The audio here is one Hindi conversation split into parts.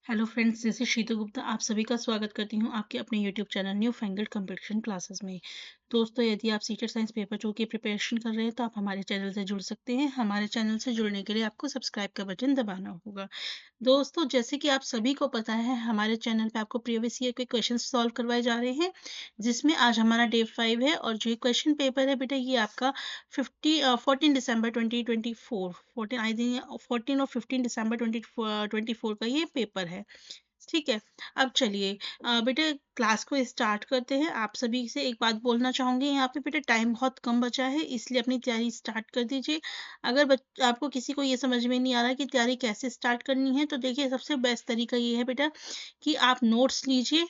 Hello friends, this is Shitu Gupta. आप सभी का स्वागत करती हूँ आपके अपने YouTube channel new fangled competition classes में। दोस्तों, यदि आप सीटेट साइंस पेपर 2 की प्रिपरेशन कर रहे हैं तो आप हमारे चैनल से जुड़ सकते हैं। हमारे चैनल से जुड़ने के लिए आपको सब्सक्राइब का बटन दबाना होगा। दोस्तों, जैसे कि आप सभी को पता है, हमारे चैनल पे आपको प्रीवियस ईयर के क्वेश्चन सॉल्व करवाए जा रहे हैं, जिसमें आज हमारा डे 5 है। और जो ये क्वेश्चन पेपर है बेटा, ये आपका 14 दिसंबर 2024, 14 आई थिंक 14 और 15 दिसंबर 2024 का ये पेपर है। ठीक है। अब चलिए बेटे क्लास को स्टार्ट करते हैं। आप सभी से एक बात बोलना चाहूँगी, यहाँ पे बेटे टाइम बहुत कम बचा है, इसलिए अपनी तैयारी स्टार्ट कर दीजिए। अगर आपको किसी को ये समझ में नहीं आ रहा कि तैयारी कैसे स्टार्ट करनी है, तो देखिए सबसे बेस्ट तरीका ये है बेटा कि आप नोट्स लीजिए,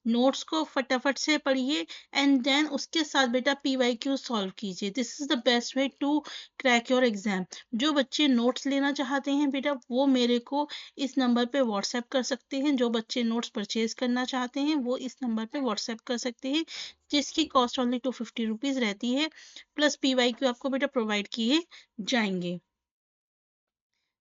नोट्स को फटाफट से पढ़िए एंड देन उसके साथ बेटा पीवाईक्यू सॉल्व कीजिए। This is the best way to crack your exam. जो बच्चे नोट्स लेना चाहते हैं बेटा, वो मेरे को इस नंबर पे व्हाट्सएप कर सकते हैं। जो बच्चे नोट्स परचेज करना चाहते हैं वो इस नंबर पे व्हाट्सएप कर सकते हैं, जिसकी कॉस्ट ओनली 250 रुपीज़ रहती है। प्लस पीवाईक्यू आपको बेटा प्रोवाइड किए जाएंगे।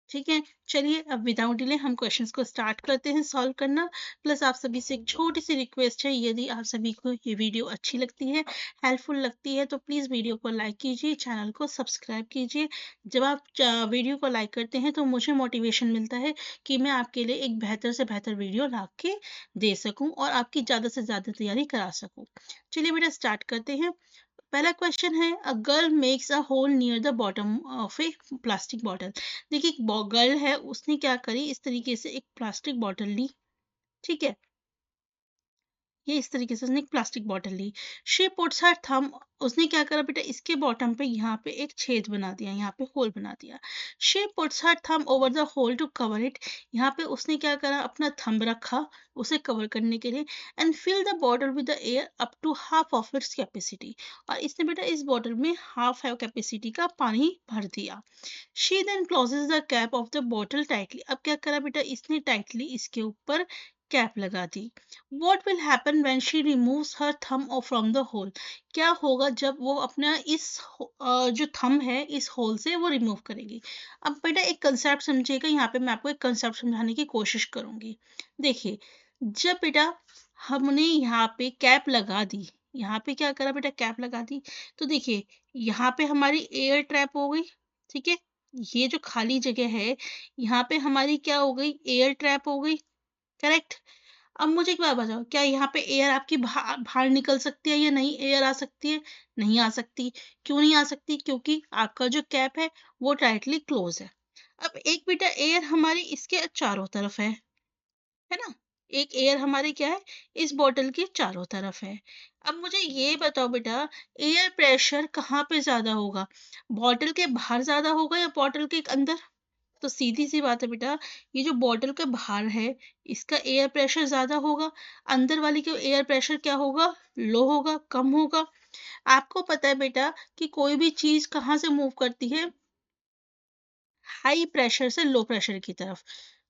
ठीक है। चलिए अब विदाउट डिले हम क्वेश्चंस को स्टार्ट करते हैं सॉल्व करना। प्लस आप सभी से एक छोटी सी रिक्वेस्ट है, यदि आप सभी को ये वीडियो अच्छी लगती है, हेल्पफुल लगती है, तो प्लीज़ वीडियो को लाइक कीजिए, चैनल को सब्सक्राइब कीजिए। जब आप वीडियो को लाइक करते हैं तो मुझे मोटिवेशन मिलता है कि मैं आपके लिए एक बेहतर से बेहतर वीडियो ला के दे सकूं और आपकी ज़्यादा से ज़्यादा तैयारी करा सकूं। चलिए बेटा स्टार्ट करते हैं। पहला क्वेश्चन है, a girl makes a hole near the bottom of A plastic bottle. देखिए एक गर्ल है, उसने क्या करी, इस तरीके से एक प्लास्टिक बॉटल ली। ठीक है, ये इस तरीके से उसने एक प्लास्टिक बॉटल ली। शी पुट्स हर थंब, उसने क्या करा बेटा, इसके बॉटम पे यहाँ पे एक छेद बना दिया, यहाँ पे होल बना दिया। She puts her thumb over the hole to cover it, यहाँ पे उसने क्या करा, अपना थंब रखा उसे कवर करने के लिए। And fill the bottle with the air up to half of its capacity, और इसने बेटा इस बॉटल में हाफ है कैपेसिटी का पानी भर दिया। She then closes the cap of the bottle tightly, अब क्या करा बेटा, इसने टाइटली इसके ऊपर कैप लगा दी। What will happen when she removes her thumb from the hole? क्या होगा जब वो अपना इस जो थंब है इस होल से वो रिमूव करेगी। अब बेटा एक कंसेप्ट समझिएगा, यहाँ पे मैं आपको एक कंसेप्ट समझाने की कोशिश करूंगी। देखिए, जब बेटा हमने यहाँ पे कैप लगा दी, यहाँ पे क्या करा बेटा, कैप लगा दी, तो देखिए यहाँ पे हमारी एयर ट्रैप हो गई। ठीक है, ये जो खाली जगह है यहाँ पे हमारी क्या हो गई, एयर ट्रैप हो गई। करेक्ट। अब मुझे एक बात बताओ, क्या यहाँ पे एयर आपकी बाहर निकल सकती है या नहीं एयर आ सकती है? नहीं आ सकती। क्यों नहीं आ सकती? क्योंकि आपका जो कैप है वो टाइटली क्लोज है। अब एक बेटा एयर हमारी इसके चारों तरफ है ना? एक एयर हमारी क्या है, इस बॉटल के चारों तरफ है। अब मुझे ये बताओ बेटा, एयर प्रेशर कहाँ पे ज्यादा होगा, बॉटल के बाहर ज्यादा होगा या बॉटल के अंदर? तो सीधी सी बात है बेटा, ये जो बॉटल के बाहर है इसका एयर प्रेशर ज्यादा होगा, अंदर वाली का एयर प्रेशर क्या होगा, लो होगा, कम होगा। आपको पता है बेटा कि कोई भी चीज कहाँ से मूव करती है, हाई प्रेशर से लो प्रेशर की तरफ।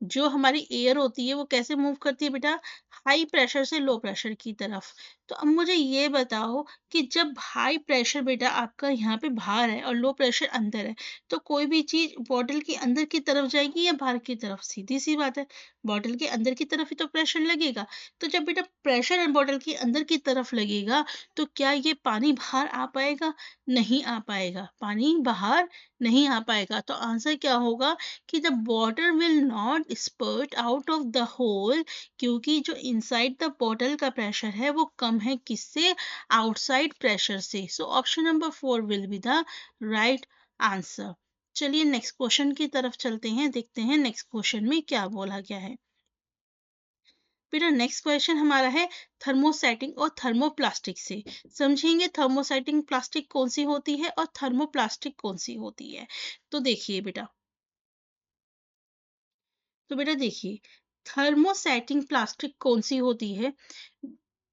जो हमारी एयर होती है वो कैसे मूव करती है बेटा, हाई प्रेशर से लो प्रेशर की तरफ। तो अब मुझे ये बताओ कि जब हाई प्रेशर बेटा आपका यहाँ पे बाहर है और लो प्रेशर अंदर है, तो कोई भी चीज बॉटल के अंदर की तरफ जाएगी या बाहर की तरफ? सीधी सी बात है, बॉटल के अंदर की तरफ ही तो प्रेशर लगेगा। तो जब बेटा प्रेशर बॉटल के अंदर की तरफ लगेगा, तो क्या ये पानी बाहर आ पाएगा? नहीं आ पाएगा, पानी बाहर नहीं आ पाएगा। तो आंसर क्या होगा कि the water will not spurt out of the hole, क्योंकि जो इनसाइड द बॉटल का प्रेशर है वो कम है किससे, आउटसाइड प्रेशर से। So option number 4 will be the right answer. चलिए नेक्स्ट क्वेश्चन की तरफ चलते हैं, देखते हैं नेक्स्ट क्वेश्चन में क्या बोला गया है। बेटा नेक्स्ट क्वेश्चन हमारा है थर्मोसेटिंग और थर्मोप्लास्टिक से। समझेंगे थर्मोसेटिंग प्लास्टिक कौन सी होती है और थर्मोप्लास्टिक कौन सी होती है। तो देखिए बेटा, देखिए थर्मोसेटिंग प्लास्टिक कौन सी होती है।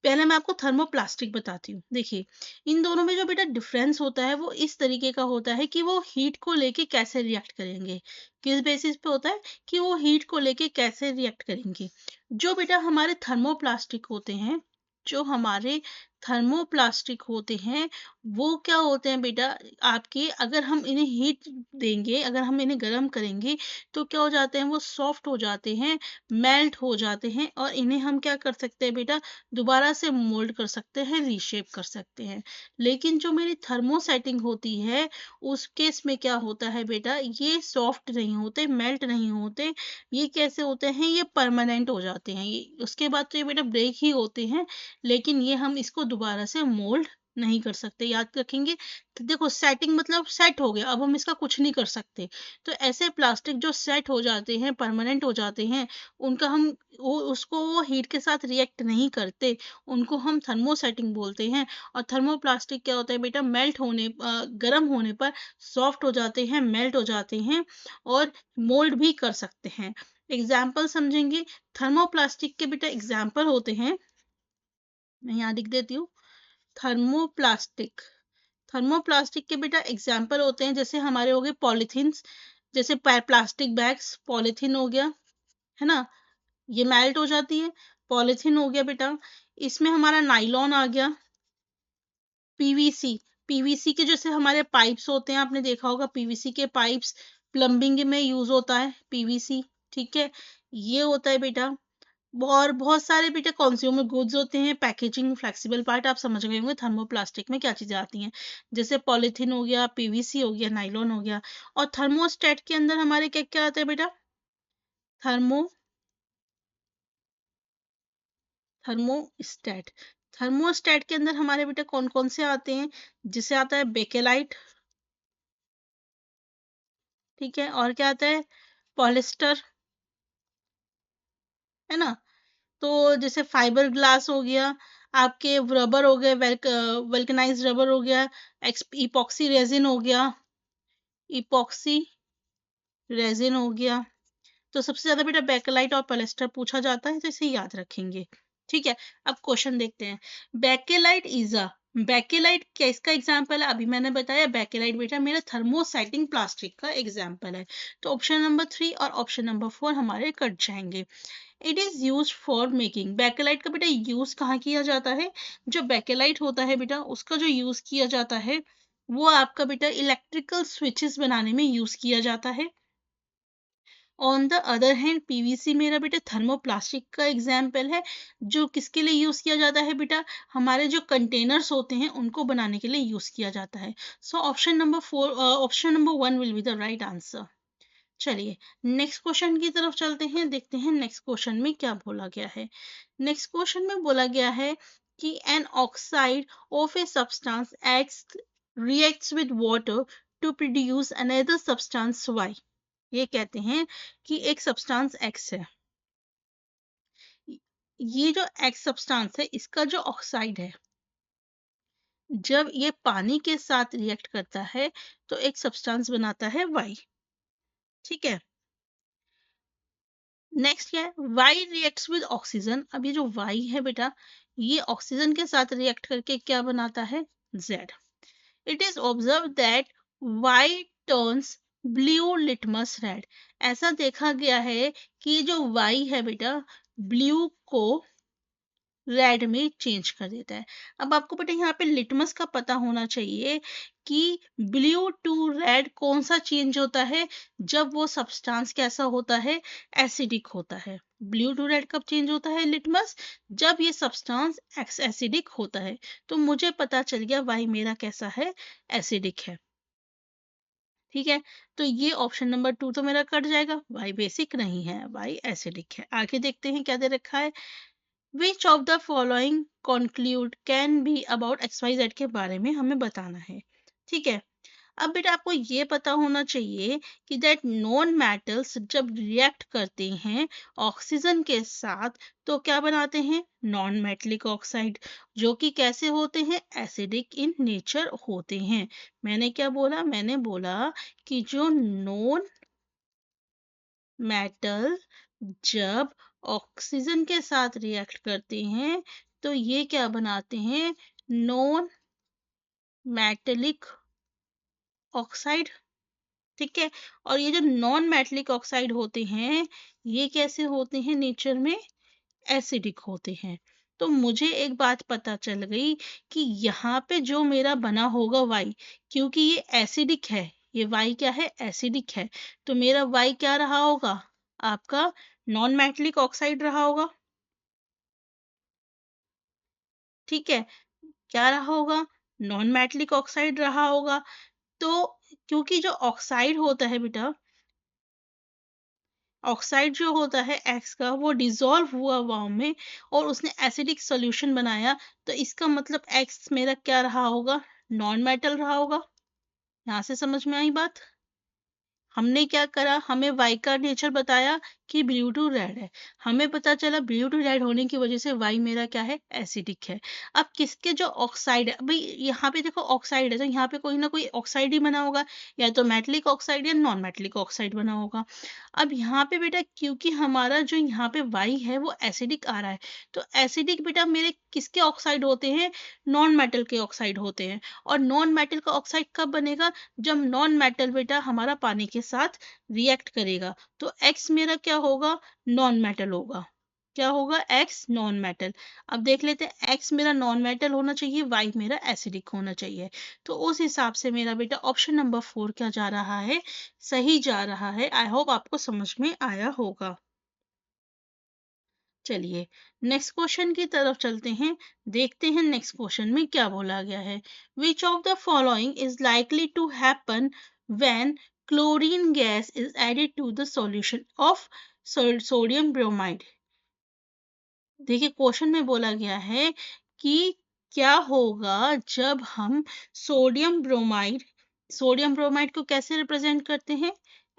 पहले मैं आपको थर्मोप्लास्टिक बताती हूँ। देखिए, इन दोनों में जो बेटा डिफरेंस होता है वो इस तरीके का होता है कि वो हीट को लेके कैसे रिएक्ट करेंगे। किस बेसिस पे होता है कि वो हीट को लेके कैसे रिएक्ट करेंगे। जो बेटा हमारे थर्मोप्लास्टिक होते हैं, जो हमारे थर्मोप्लास्टिक होते हैं वो क्या होते हैं बेटा, आपके अगर हम इन्हें हीट देंगे, अगर हम इन्हें गर्म करेंगे तो क्या हो जाते हैं, वो सॉफ्ट हो जाते हैं, मेल्ट हो जाते हैं और इन्हें हम क्या कर सकते हैं बेटा, दोबारा से मोल्ड कर सकते हैं, रीशेप कर सकते हैं। लेकिन जो मेरी थर्मोसेटिंग होती है उस केस में क्या होता है बेटा, ये सॉफ्ट नहीं होते, मेल्ट नहीं होते, ये कैसे होते हैं, ये परमानेंट हो जाते हैं, ये उसके बाद तो ये बेटा ब्रेक ही होते हैं, लेकिन ये हम इसको दोबारा से मोल्ड नहीं कर सकते, याद रखेंगे। तो देखो सेटिंग मतलब सेट हो गया, अब हम इसका कुछ नहीं कर सकते। तो ऐसे प्लास्टिक जो सेट हो जाते हैं, परमानेंट हो जाते हैं, उनका हम वो हीट के साथ रिएक्ट नहीं करते, उनको हम थर्मोसेटिंग बोलते हैं। और थर्मोप्लास्टिक क्या होता है बेटा, गर्म होने पर सॉफ्ट हो जाते हैं, मेल्ट हो जाते हैं और मोल्ड भी कर सकते हैं। एग्जाम्पल समझेंगे, थर्मोप्लास्टिक के बेटा एग्जाम्पल होते हैं, मैं यहाँ लिख देती हूँ, थर्मोप्लास्टिक। थर्मोप्लास्टिक के बेटा एग्जाम्पल होते हैं, जैसे हमारे हो गए पॉलीथीन्स, जैसे प्लास्टिक बैग्स, पॉलीथीन हो गया, है ना, ये मेल्ट हो जाती है, पॉलीथीन हो गया बेटा। इसमें हमारा नाइलॉन आ गया, पीवीसी, पीवीसी के जैसे हमारे पाइप्स होते हैं, आपने देखा होगा पीवीसी के पाइप्स, प्लम्बिंग में यूज होता है पीवीसी, ठीक है, ये होता है बेटा। और बहुत सारे बेटा कंज्यूमर गुड्स होते हैं, पैकेजिंग फ्लेक्सिबल पार्ट आप समझ गए होंगे थर्मोप्लास्टिक में क्या चीजें आती हैं, जैसे पॉलीथीन हो गया, पीवीसी हो गया, नाइलॉन हो गया। और थर्मोस्टेट के अंदर हमारे क्या क्या आता है बेटा, थर्मो थर्मोस्टेट, थर्मोस्टेट के अंदर हमारे बेटा कौन कौन से आते हैं, जिसे आता है बेकेलाइट, ठीक है, और क्या आता है, पॉलिस्टर, है ना। तो जैसे फाइबर ग्लास हो गया, आपके रबर हो गए, वेल्कनाइज रबर हो गया, इपॉक्सी रेजिन हो गया, इपॉक्सी रेजिन हो गया। तो सबसे ज्यादा बेटा बेकेलाइट और पॉलिएस्टर पूछा जाता है, तो इसे याद रखेंगे, ठीक है। अब क्वेश्चन देखते हैं, बेकेलाइट इज अ, बेकेलाइट क्या इसका एग्जाम्पल है, अभी मैंने बताया बेकेलाइट बेटा मेरा थर्मोसाइटिंग प्लास्टिक का एग्जाम्पल है। तो ऑप्शन नंबर 3 और ऑप्शन नंबर 4 हमारे कट जाएंगे। It is use for making, bakelite का बेटा यूज कहाँ किया जाता है, जो बेकेलाइट होता है बेटा उसका जो यूज किया जाता है वो आपका बेटा इलेक्ट्रिकल स्विचेस बनाने में यूज किया जाता है। On the other hand PVC मेरा बेटा थर्मोप्लास्टिक का एग्जाम्पल है, जो किसके लिए यूज किया जाता है बेटा, हमारे जो कंटेनर्स होते हैं उनको बनाने के लिए यूज किया जाता है। So option number 1 will be the right answer. चलिए नेक्स्ट क्वेश्चन की तरफ चलते हैं, देखते हैं नेक्स्ट क्वेश्चन में क्या बोला गया है। नेक्स्ट क्वेश्चन में बोला गया है कि an oxide of a substance X reacts with water to produce another substance Y. ये कहते हैं कि एक सब्सटेंस एक्स है, ये जो एक्स सब्सटेंस है इसका जो ऑक्साइड है, जब ये पानी के साथ रिएक्ट करता है तो एक सब्सटेंस बनाता है वाई, ठीक है। नेक्स्ट क्या है, वाई रिएक्ट्स विद ऑक्सीजन, अब ये जो वाई है बेटा ये ऑक्सीजन के साथ रिएक्ट करके क्या बनाता है, Z. It is observe that Y turns blue litmus red, ऐसा देखा गया है कि जो वाई है बेटा ब्लू को रेड में चेंज कर देता है। अब आपको बेटा यहाँ पे लिटमस का पता होना चाहिए कि ब्लू टू रेड कौन सा चेंज होता है, जब वो सब्सटेंस कैसा होता है, एसिडिक होता है। ब्लू टू रेड कब चेंज होता है लिटमस, जब ये सब्सटेंस एसिडिक होता है। तो मुझे पता चल गया वाई मेरा कैसा है, एसिडिक है, ठीक है। तो ये ऑप्शन नंबर 2 तो मेरा कट जाएगा, वाई बेसिक नहीं है, वाई एसिडिक है। आगे देखते हैं क्या दे रखा है, which of the following conclude can be about XYZ के बारे में हमें बताना है, ठीक है। अब बेटा आपको ये पता होना चाहिए कि दैट नॉन मेटल्स जब रिएक्ट करते हैं ऑक्सीजन के साथ तो क्या बनाते हैं, नॉन मेटलिक ऑक्साइड, जो कि कैसे होते हैं, एसिडिक इन नेचर होते हैं। मैंने क्या बोला, मैंने बोला कि जो नॉन मेटल जब ऑक्सीजन के साथ रिएक्ट करते हैं तो ये क्या बनाते हैं, नॉन मेटेलिक ऑक्साइड, ठीक है। और ये जो नॉन मेटेलिक ऑक्साइड होते हैं ये कैसे होते हैं नेचर में, एसिडिक होते हैं। तो मुझे एक बात पता चल गई कि यहाँ पे जो मेरा बना होगा वाई, क्योंकि ये एसिडिक है, ये वाई क्या है, एसिडिक है, तो मेरा वाई क्या रहा होगा, आपका नॉन मेटलिक ऑक्साइड रहा होगा। ठीक है, क्या रहा होगा, नॉन मेटलिक ऑक्साइड रहा होगा। तो क्योंकि जो ऑक्साइड होता है बेटा, ऑक्साइड जो होता है एक्स का, वो डिसॉल्व हुआ वार्म में और उसने एसिडिक सॉल्यूशन बनाया, तो इसका मतलब एक्स मेरा क्या रहा होगा, नॉन मेटल रहा होगा। यहाँ से समझ में आई बात। हमने क्या करा, हमें वाई का नेचर बताया कि ब्लू टू रेड है, हमें पता चला ब्लू टू रेड होने की वजह से वाई मेरा क्या है, एसिडिक है। अब किसके जो ऑक्साइड है भाई, यहाँ पे देखो ऑक्साइड है, तो यहाँ पे कोई ना कोई ऑक्साइड ही बना होगा, या तो मेटलिक ऑक्साइड या नॉन मेटलिक ऑक्साइड बना होगा। अब यहाँ पे बेटा क्योंकि हमारा जो यहाँ पे वाई है वो एसिडिक आ रहा है, तो एसिडिक बेटा मेरे किसके ऑक्साइड होते हैं, नॉन मेटल के ऑक्साइड होते हैं। और नॉन मेटल का ऑक्साइड कब बनेगा, जब नॉन मेटल बेटा हमारा पानी के साथ रिएक्ट करेगा, तो एक्स मेरा क्या होगा, नॉन मेटल होगा। क्या होगा, एक्स नॉन मेटल। अब देख लेते हैं, एक्स मेरा नॉन मेटल होना चाहिए, वाई मेरा एसिडिक होना चाहिए। तो उस हिसाब से मेरा बेटा ऑप्शन नंबर 4 क्या जा रहा है, सही जा रहा है। आई होप आपको समझ में आया होगा। चलिए नेक्स्ट क्वेश्चन की तरफ चलते हैं, देखते हैं नेक्स्ट क्वेश्चन में क्या बोला गया है। Which of the following is likely to happen when chlorine gas is added to the solution of sodium bromide. देखिए क्वेश्चन में बोला गया है कि क्या होगा जब हम सोडियम ब्रोमाइड को कैसे रिप्रेजेंट करते हैं,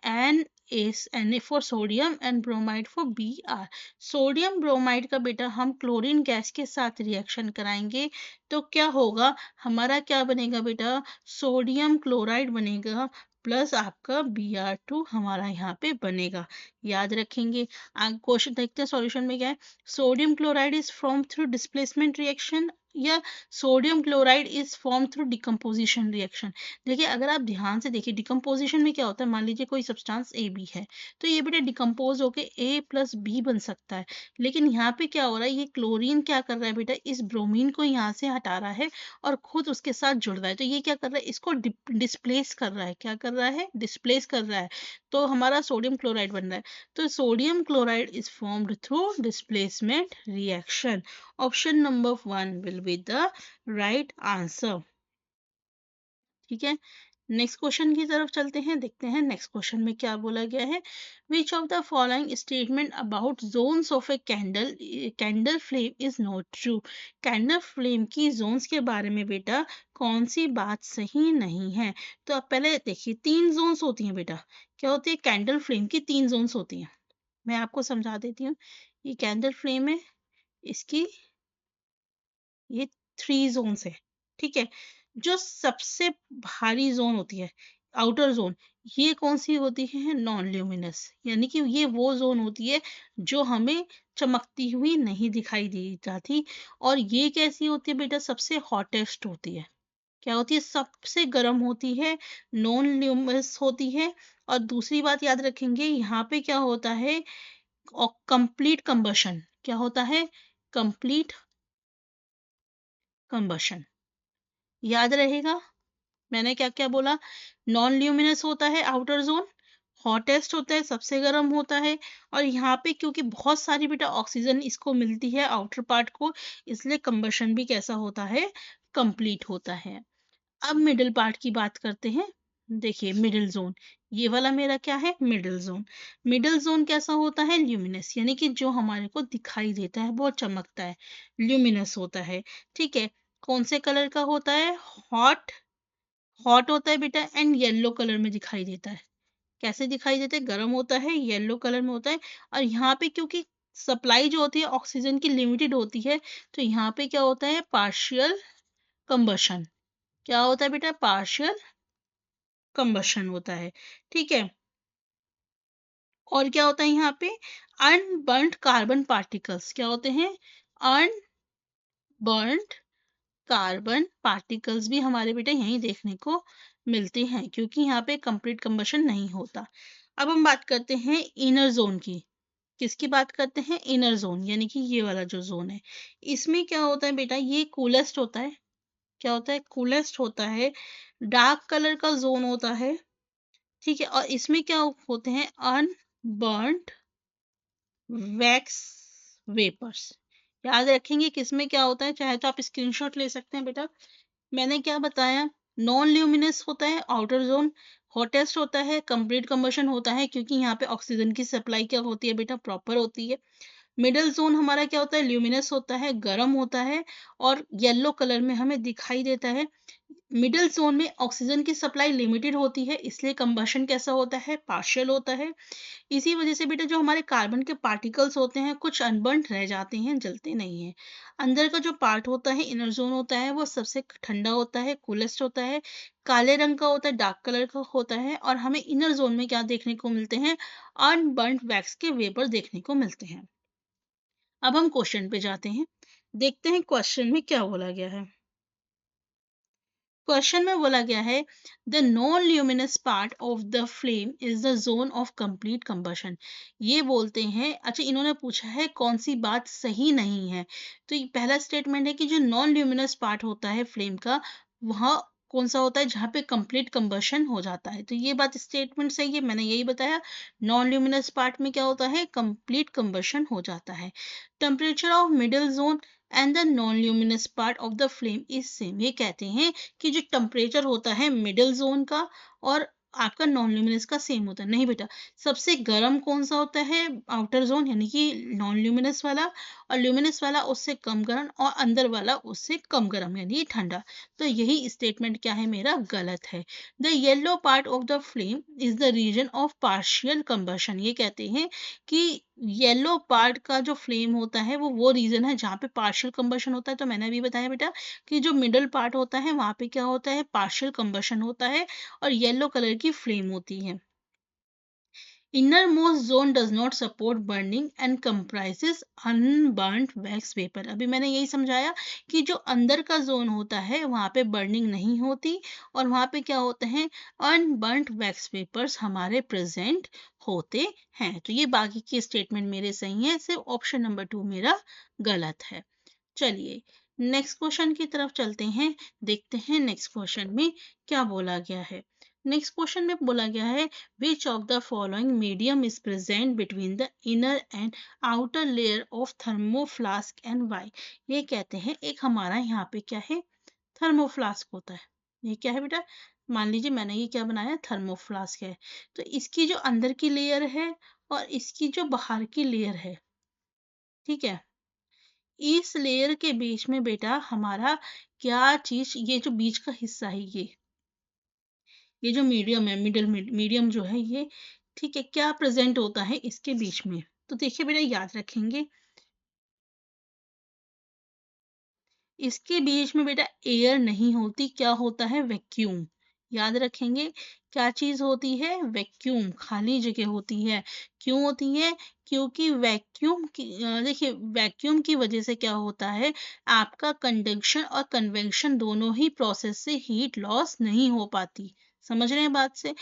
N S N A for sodium and bromide for B R. Sodium bromide का बेटा हम क्लोरीन गैस के साथ रिएक्शन कराएंगे, तो क्या होगा, हमारा क्या बनेगा बेटा, सोडियम क्लोराइड बनेगा, प्लस आपका Br2 हमारा यहाँ पे बनेगा। याद रखेंगे। क्वेश्चन देखते हैं सॉल्यूशन में क्या है। Sodium chloride is form through displacement reaction या sodium chloride is form through decomposition reaction. देखिए अगर आप ध्यान से देखिए, डिकम्पोजिशन में क्या होता है, मान लीजिए कोई सब्सटेंस ए बी है, तो ये बेटा डिकम्पोज होके ए प्लस बी बन सकता है। लेकिन यहाँ पे क्या हो रहा है, ये क्लोरीन क्या कर रहा है बेटा, इस ब्रोमीन को यहाँ से हटा रहा है और खुद उसके साथ जुड़ रहा है, तो ये क्या कर रहा है, इसको डिस्प्लेस कर रहा है। क्या कर रहा है, डिस्प्लेस कर रहा है, तो हमारा सोडियम क्लोराइड बन रहा है। तो sodium chloride is formed through displacement reaction. Option number 1 will be the right answer. ठीक है, नेक्स्ट क्वेश्चन की तरफ चलते हैं, देखते हैं नेक्स्ट क्वेश्चन में क्या बोला गया है। Which of the following statement about zones of a candle flame is not true. Candle flame की जोन्स के बारे में बेटा कौन सी बात सही नहीं है। तो आप पहले देखिए, 3 जोन्स होती हैं बेटा। क्या होती है, कैंडल फ्लेम की 3 जोन्स होती हैं। मैं आपको समझा देती हूँ। ये कैंडल फ्लेम है, इसकी ये 3 जोन्स है। ठीक है, जो सबसे भारी जोन होती है, आउटर जोन, ये कौन सी होती है, नॉन ल्यूमिनस, यानी कि ये वो जोन होती है जो हमें चमकती हुई नहीं दिखाई दी जाती। और ये कैसी होती है बेटा, सबसे हॉटेस्ट होती है। क्या होती है, सबसे गर्म होती है, नॉन ल्यूमिनस होती है। और दूसरी बात याद रखेंगे, यहाँ पे क्या होता है, और कंप्लीट कंबशन। क्या होता है, कंप्लीट कंबशन। याद रहेगा मैंने क्या क्या बोला। नॉन ल्यूमिनस होता है आउटर जोन, हॉटेस्ट होता है, सबसे गर्म होता है। और यहाँ पे क्योंकि बहुत सारी बेटा ऑक्सीजन इसको मिलती है आउटर पार्ट को, इसलिए कंबशन भी कैसा होता है, कंप्लीट होता है। अब मिडिल पार्ट की बात करते हैं। देखिए मिडिल जोन, ये वाला मेरा क्या है, मिडिल जोन। मिडिल जोन कैसा होता है, ल्यूमिनस, यानी कि जो हमारे को दिखाई देता है, बहुत चमकता है, ल्यूमिनस होता है। ठीक है, कौन से कलर का होता है, हॉट, हॉट होता है बेटा, एंड येलो कलर में दिखाई देता है। कैसे दिखाई देता है, गर्म होता है, येलो कलर में होता है। और यहाँ पे क्योंकि सप्लाई जो होती है ऑक्सीजन की लिमिटेड होती है, तो यहाँ पे क्या होता है, पार्शियल कंबशन। क्या होता है बेटा, पार्शियल कंबशन होता है। ठीक है, और क्या होता है यहाँ पे, अनबर्न्ड कार्बन पार्टिकल्स। क्या होते हैं, अनबर्न्ड कार्बन पार्टिकल्स भी हमारे बेटे यहीं देखने को मिलते हैं, क्योंकि यहाँ पे कंप्लीट कंबशन नहीं होता। अब हम बात करते हैं इनर जोन की। किसकी बात करते हैं? इनर जोन, यानी कि ये वाला जो जोन है। इसमें क्या होता है बेटा, ये कूलेस्ट होता है। क्या होता है? कूलेस्ट होता है। डार्क कलर का जोन होता है, ठीक है। और इसमें क्या होते हैं? Unburned wax vapours. याद रखेंगे किसमें क्या होता है, चाहे तो आप स्क्रीनशॉट ले सकते हैं बेटा। मैंने क्या बताया? नॉन ल्यूमिनस होता है आउटर जोन, हॉटेस्ट होता है, कंप्लीट कंबशन होता है, क्योंकि यहाँ पे ऑक्सीजन की सप्लाई क्या होती है बेटा? प्रॉपर होती है। मिडल जोन हमारा क्या होता है? ल्यूमिनस होता है, गर्म होता है और येलो कलर में हमें दिखाई देता है। मिडल जोन में ऑक्सीजन की सप्लाई लिमिटेड होती है, इसलिए कंबशन कैसा होता है? पार्शियल होता है। इसी वजह से बेटा जो हमारे कार्बन के पार्टिकल्स होते हैं कुछ अनबर्न्ड रह जाते हैं, जलते नहीं हैं। अंदर का जो पार्ट होता है, इनर जोन होता है, वो सबसे ठंडा होता है, कूलेस्ट होता है, काले रंग का होता है, डार्क कलर का होता है। और हमें इनर जोन में क्या देखने को मिलते हैं? अनबर्न्ड वैक्स के वेपर देखने को मिलते हैं। अब हम क्वेश्चन पे जाते हैं, देखते हैं क्वेश्चन में क्या बोला गया है। क्वेश्चन में बोला गया है the non luminous part of the flame is the zone of complete combustion. ये बोलते हैं, अच्छा इन्होंने पूछा है कौन सी बात सही नहीं है। तो ये पहला स्टेटमेंट है कि जो नॉन ल्यूमिनस पार्ट होता है फ्लेम का, वहाँ कौन सा होता है? जहाँ पे कंप्लीट कंबशन हो जाता है। तो ये बात स्टेटमेंट सही है, मैंने यही बताया। नॉन ल्यूमिनस पार्ट में क्या होता है? कंप्लीट कंबशन हो जाता है। Temperature of middle zone and the non luminous part of the flame is same. ये कहते हैं कि जो टेम्परेचर होता है मिडिल जोन का और आपका नॉन ल्यूमिनस का सेम होता है। नहीं बेटा, सबसे गर्म कौन सा होता है? आउटर जोन, यानी कि नॉन ल्यूमिनस वाला, और ल्यूमिनस वाला उससे कम गर्म, और अंदर वाला उससे कम गर्म, यानी ठंडा। तो यही स्टेटमेंट क्या है मेरा? गलत है। The yellow part of the flame is the region of partial combustion. ये कहते हैं कि येलो पार्ट का जो फ्लेम होता है वो रीजन है जहाँ पे पार्शियल कंबशन होता है। तो मैंने अभी बताया बेटा कि जो मिडल पार्ट होता है वहाँ पे क्या होता है? पार्शियल कंबशन होता है और येलो कलर की फ्लेम होती है। Innermost zone does not support burning and comprises unburnt wax vapor। अभी मैंने यही समझाया कि जो अंदर का जोन होता है वहाँ पे बर्निंग नहीं होती और वहाँ पे क्या होते हैं? अनबर्nt वैक्स वेपर्स हमारे प्रेजेंट होते हैं। तो ये बाकी के स्टेटमेंट मेरे सही है, सिर्फ ऑप्शन नंबर 2 मेरा गलत है। चलिए नेक्स्ट क्वेश्चन की तरफ चलते हैं, देखते हैं नेक्स्ट क्वेश्चन में क्या बोला गया है। नेक्स्ट क्वेश्चन में बोला गया है which of the following medium is present between the inner and outer layer of thermoflask and why. ये कहते हैं एक हमारा यहाँ पे क्या है? थर्मोफ्लास्क होता है। ये क्या है बेटा? मान लीजिए मैंने ये क्या बनाया? थर्मोफ्लास्क है। तो इसकी जो अंदर की लेयर है और इसकी जो बाहर की लेयर है, ठीक है, इस लेयर के बीच में बेटा हमारा क्या चीज, ये जो बीच का हिस्सा है, ये जो मीडियम है, मीडियम जो है ये, ठीक है, क्या प्रेजेंट होता है इसके बीच में? तो देखिए बेटा, याद रखेंगे इसके बीच में बेटा एयर नहीं होती, क्या होता है? वैक्यूम। याद रखेंगे क्या चीज होती है? वैक्यूम, खाली जगह होती है। क्यों होती है? क्योंकि वैक्यूम की देखिए वैक्यूम की वजह से क्या होता है? आपका कंडक्शन और कन्वेक्शन दोनों ही प्रोसेस से हीट लॉस नहीं हो पाती। समझ रहे हैं बात से?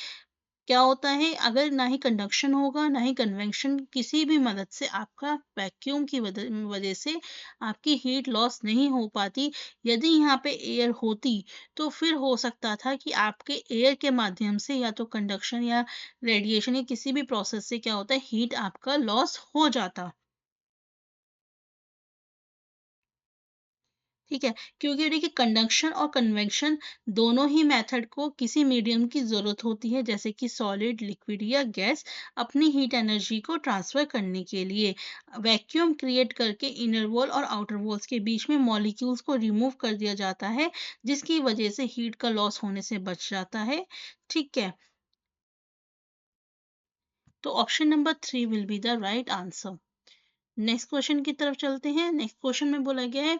क्या होता है? अगर ना ही कंडक्शन होगा ना ही कन्वेक्शन, किसी भी मदद से आपका वैक्यूम की वजह से आपकी हीट लॉस नहीं हो पाती। यदि यहाँ पे एयर होती तो फिर हो सकता था कि आपके एयर के माध्यम से या तो कंडक्शन या रेडिएशन या किसी भी प्रोसेस से क्या होता है, हीट आपका लॉस हो जाता। ठीक है, क्योंकि देखिए कंडक्शन और कन्वेक्शन दोनों ही मेथड को किसी मीडियम की जरूरत होती है, जैसे कि सॉलिड, लिक्विड या गैस, अपनी हीट एनर्जी को ट्रांसफर करने के लिए। वैक्यूम क्रिएट करके इनर वॉल और आउटर वॉल्स के बीच में मॉलिक्यूल्स को रिमूव कर दिया जाता है, जिसकी वजह से हीट का लॉस होने से बच जाता है। ठीक है, तो option number 3 will be the right answer. Next question की तरफ चलते हैं। नेक्स्ट क्वेश्चन में बोला गया है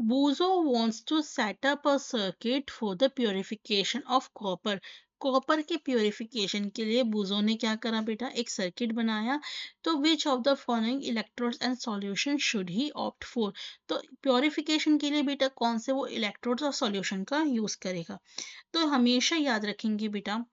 Buzo wants to set up a circuit for the purification of copper। Copper के प्योरिफिकेशन के लिए बूजो ने क्या करा बेटा? एक सर्किट बनाया। तो विच of the following electrodes and solution should he opt for. तो प्योरिफिकेशन के लिए बेटा कौन से वो इलेक्ट्रोड्स और सॉल्यूशन का यूज करेगा? तो हमेशा याद रखेंगे बेटा,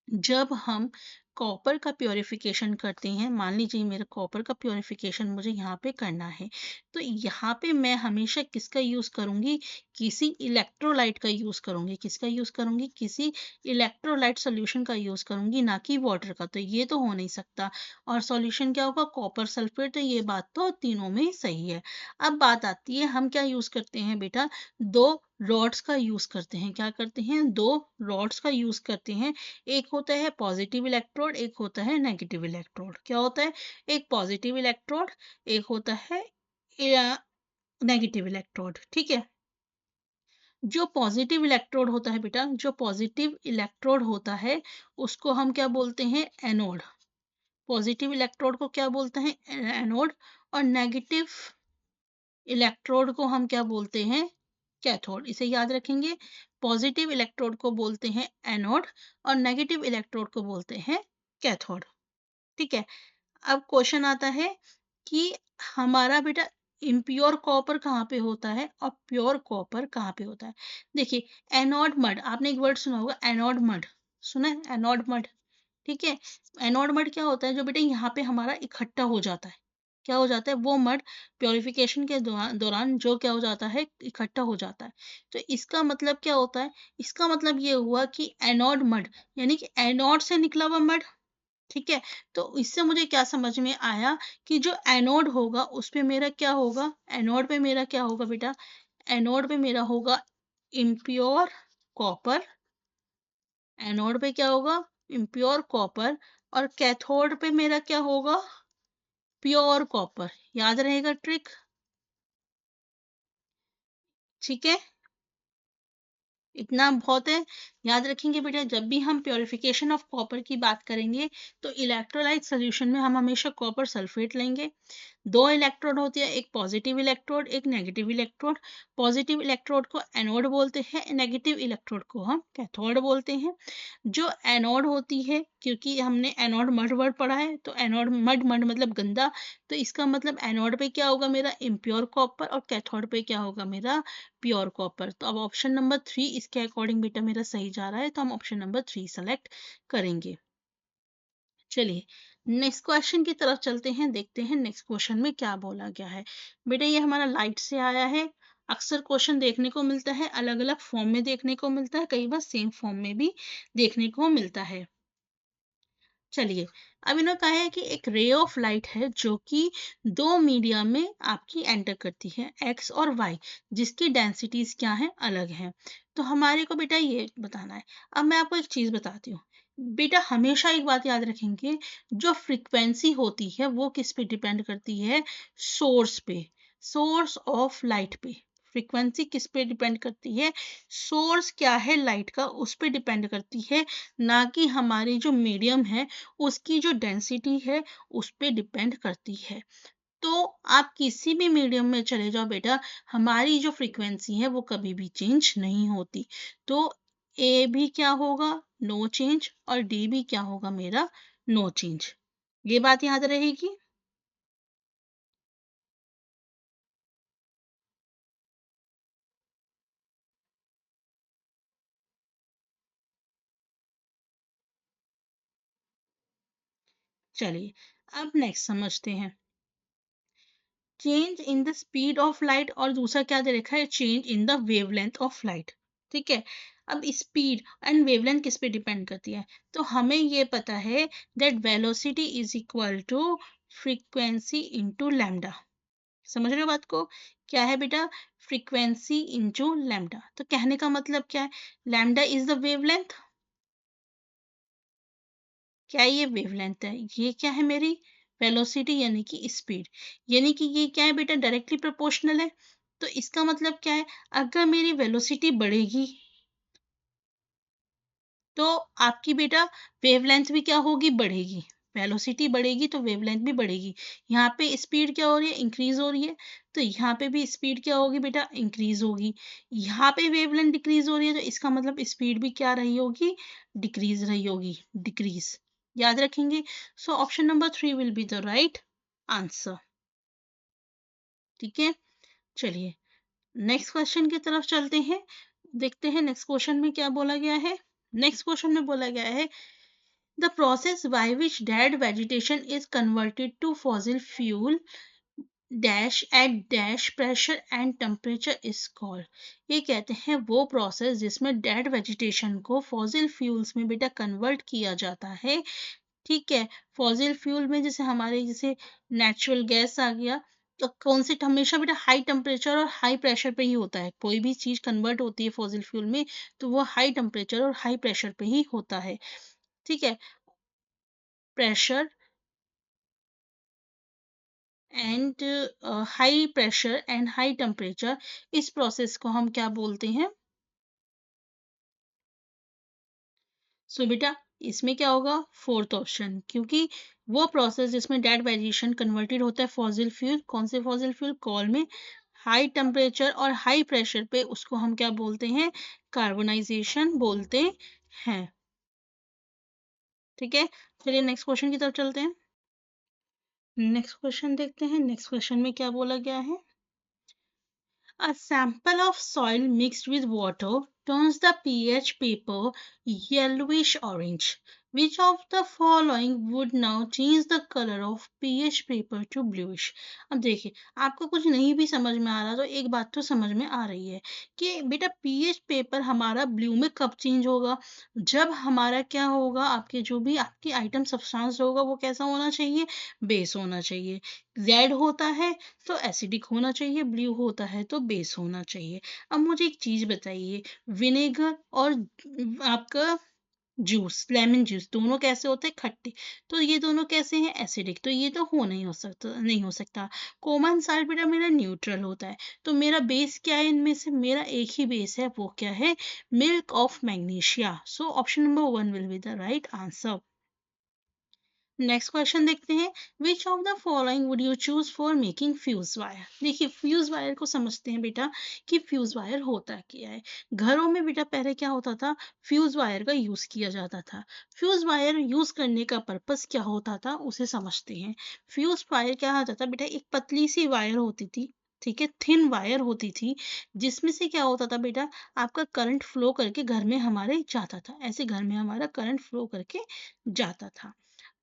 जब हम कॉपर का प्योरिफिकेशन करते हैं, मान लीजिए मेरा कॉपर का प्योरिफिकेशन मुझे यहाँ पे करना है, तो यहाँ पे मैं हमेशा किसका यूज़ करूँगी, किसी इलेक्ट्रोलाइट का यूज़ करूँगी। किसका यूज़ करूँगी, किसी इलेक्ट्रोलाइट सोल्यूशन का यूज़ करूँगी, ना कि वाटर का। तो ये तो हो नहीं सकता, और सॉल्यूशन क्या होगा, कॉपर सल्फेट। तो ये बात तो तीनों में सही है। अब बात आती है, हम क्या यूज़ करते हैं बेटा, दो रॉड्स का यूज़ करते हैं। क्या करते हैं, दो रॉड्स का यूज़ करते हैं। एक होता है पॉजिटिव इलेक्ट्रोड, एक होता है नेगेटिव इलेक्ट्रोड। क्या होता है, एक पॉजिटिव इलेक्ट्रोड, एक होता है नेगेटिव इलेक्ट्रोड। ठीक है। जो पॉजिटिव इलेक्ट्रोड होता है बेटा, जो पॉजिटिव इलेक्ट्रोड होता है उसको हम क्या बोलते हैं, एनोड। पॉजिटिव इलेक्ट्रोड को क्या बोलते हैं, एनोड। और नेगेटिव इलेक्ट्रोड को हम क्या बोलते हैं, कैथोड। इसे याद रखेंगे, पॉजिटिव इलेक्ट्रोड को बोलते हैं एनोड और नेगेटिव इलेक्ट्रोड को बोलते हैं कैथोड। ठीक है। अब क्वेश्चन आता है कि हमारा बेटा इम्प्योर कॉपर कहाँ पे होता है और प्योर कॉपर कहाँ पे होता है। देखिए, एनोड मड, आपने एक वर्ड सुना होगा, एनोड मड। सुना है, एनोड मड। ठीक है। एनोड मड क्या होता है, जो बेटा यहाँ पे हमारा इकट्ठा हो जाता है। क्या हो जाता है, वो मड प्योरिफिकेशन के दौरान जो क्या हो जाता है, इकट्ठा हो जाता है। तो इसका मतलब क्या होता है, इसका मतलब ये हुआ कि एनोड मड, यानी कि एनोड से निकला हुआ मड। ठीक है। तो इससे मुझे क्या समझ में आया कि जो एनोड होगा उस पे मेरा क्या होगा, एनोड पे मेरा क्या होगा बेटा, एनोड पे मेरा होगा इम्प्योर कॉपर। एनोड पे क्या होगा, इम्प्योर कॉपर। और कैथोड पे मेरा क्या होगा, प्योर कॉपर। याद रहेगा ट्रिक। ठीक है, इतना बहुत है। याद रखेंगे बेटा, जब भी हम प्योरिफिकेशन ऑफ कॉपर की बात करेंगे तो इलेक्ट्रोलाइट सोल्यूशन में हम हमेशा कॉपर सल्फेट लेंगे। दो इलेक्ट्रोड होती है, एक पॉजिटिव इलेक्ट्रोड, एक नेगेटिव इलेक्ट्रोड। पॉजिटिव इलेक्ट्रोड को एनोड बोलते हैं, नेगेटिव इलेक्ट्रोड को हम कैथोड बोलते हैं। जो एनोड होती है, क्योंकि हमने एनोड मड वर्ड पढ़ा है, तो एनोड मड, मड मतलब गंदा, तो इसका मतलब एनोड पे क्या होगा मेरा, इम्प्योर कॉपर, और कैथोड पे क्या होगा मेरा, प्योर कॉपर। तो अब ऑप्शन नंबर 3 इसके अकॉर्डिंग बेटा मेरा सही जा रहा है, तो हम ऑप्शन नंबर 3 सेलेक्ट करेंगे। चलिए नेक्स्ट क्वेश्चन की तरफ चलते हैं, देखते हैं नेक्स्ट क्वेश्चन में क्या बोला गया है। बेटा ये हमारा लाइट से आया है। अक्सर क्वेश्चन देखने को मिलता है, अलग अलग फॉर्म में देखने को मिलता है, कई बार सेम फॉर्म में भी देखने को मिलता है। चलिए, अब इन्होंने कहा है कि एक रे ऑफ लाइट है जो कि दो मीडिया में आपकी एंटर करती है, एक्स और वाई, जिसकी डेंसिटीज क्या है, अलग हैं। तो हमारे को बेटा ये बताना है। अब मैं आपको एक चीज बताती हूँ बेटा, हमेशा एक बात याद रखेंगे, जो फ्रीक्वेंसी होती है वो किस पे डिपेंड करती है, सोर्स पे, सोर्स ऑफ लाइट पे। फ्रीक्वेंसी किस पे डिपेंड करती है, सोर्स क्या है लाइट का उस पे डिपेंड करती है, ना कि हमारी जो मीडियम है उसकी जो डेंसिटी है उस पे डिपेंड करती है। तो आप किसी भी मीडियम में चले जाओ बेटा, हमारी जो फ्रीक्वेंसी है वो कभी भी चेंज नहीं होती। तो ए भी क्या होगा, नो चेंज, और डी भी क्या होगा मेरा, नो चेंज। ये बात याद रहेगी। चलिए अब नेक्स्ट समझते हैं, change in the speed of light, और दूसरा क्या दे रखा है, change in the wavelength of light. ठीक है। अब स्पीड एंड वेवलेंथ किस पे डिपेंड करती है, तो हमें ये पता है that velocity is equal to frequency into lambda. समझ रहे हो बात को, क्या है बेटा, फ्रीक्वेंसी इंटू लैम्डा। तो कहने का मतलब क्या है, लैम्डा इज द वेवलेंथ, क्या ये वेवलेंथ है, ये क्या है मेरी वेलोसिटी यानी कि स्पीड, यानी कि ये क्या है बेटा, डायरेक्टली प्रोपोर्शनल है। तो इसका मतलब क्या है, अगर मेरी वेलोसिटी बढ़ेगी तो आपकी बेटा वेवलेंथ भी क्या होगी, बढ़ेगी। वेलोसिटी बढ़ेगी तो वेवलेंथ भी बढ़ेगी। यहाँ पे स्पीड क्या हो रही है, इंक्रीज हो रही है, तो यहाँ पे भी स्पीड क्या होगी बेटा, इंक्रीज होगी। यहाँ पे वेवलेंथ डिक्रीज हो रही है तो इसका मतलब स्पीड भी क्या रही होगी, डिक्रीज रही होगी, डिक्रीज। याद रखेंगे। सो option number 3 will be the right answer. ठीक है। चलिए नेक्स्ट क्वेश्चन की तरफ चलते हैं, देखते हैं नेक्स्ट क्वेश्चन में क्या बोला गया है। नेक्स्ट क्वेश्चन में बोला गया है The process by which dead vegetation is converted to fossil fuel dash at dash pressure and temperature is called. ये कहते हैं वो प्रोसेस जिसमें डेड वेजिटेशन को फॉसिल फ्यूल्स में बेटा कन्वर्ट किया जाता है। ठीक है, फॉसिल फ्यूल में जैसे हमारे जैसे नेचुरल गैस आ गया, तो कौन से हमेशा बेटा हाई टेम्परेचर और हाई प्रेशर पे ही होता है। कोई भी चीज कन्वर्ट होती है फॉसिल फ्यूल में तो वो हाई टेम्परेचर और हाई प्रेशर पे ही होता है। ठीक है, pressure and high pressure and high temperature, इस प्रोसेस को हम क्या बोलते हैं। सो बेटा इसमें क्या होगा, फोर्थ ऑप्शन, क्योंकि वो प्रोसेस जिसमें डेड वेजिटेशन कन्वर्टेड होता है फॉसिल फ्यूल, कौन से फॉसिल फ्यूल, कॉल में हाई टेम्परेचर और हाई प्रेशर पे, उसको हम क्या बोलते हैं, कार्बोनाइजेशन बोलते हैं। ठीक है, चलिए नेक्स्ट क्वेश्चन की तरफ चलते हैं। नेक्स्ट क्वेश्चन देखते हैं। नेक्स्ट क्वेश्चन में क्या बोला गया है। A sample of soil mixed with water turns the pH paper yellowish orange. Which of the following would now change the color of pH paper to bluish? अब देखिए, आपको कुछ नहीं भी समझ में आ रहा तो एक बात तो समझ में आ रही है कि बेटा पीएच पेपर हमारा ब्लू में कब चेंज होगा, जब हमारा क्या होगा, आपके जो भी आपकी आइटम सब्सटेंस होगा वो कैसा होना चाहिए, बेस होना चाहिए। रेड होता है तो एसिडिक होना चाहिए, ब्लू होता है तो बेस होना चाहिए। अब मुझे एक चीज बताइए, विनेगर और आपका जूस, लेमन जूस, दोनों कैसे होते हैं, खट्टे, तो ये दोनों कैसे हैं, एसिडिक, तो ये तो हो नहीं हो सकता, नहीं हो सकता। कॉमन साल्ट बेटा मेरा न्यूट्रल होता है, तो मेरा बेस क्या है, इनमें से मेरा एक ही बेस है, वो क्या है, milk of magnesia. So option number 1 will be the right answer. Next question देखते हैं। विच of the following would you choose for making fuse wire. देखिए फ्यूज वायर को समझते हैं बेटा कि फ्यूज वायर होता क्या है। घरों में बेटा पहले क्या होता था, फ्यूज वायर का यूज किया जाता था। फ्यूज वायर यूज करने का पर्पस क्या होता था उसे समझते हैं। फ्यूज वायर क्या होता था बेटा, एक पतली सी वायर होती थी, ठीक है, थिन वायर होती थी, जिसमें से क्या होता था बेटा, आपका करंट फ्लो करके घर में हमारे जाता था, ऐसे घर में हमारा करंट फ्लो करके जाता था।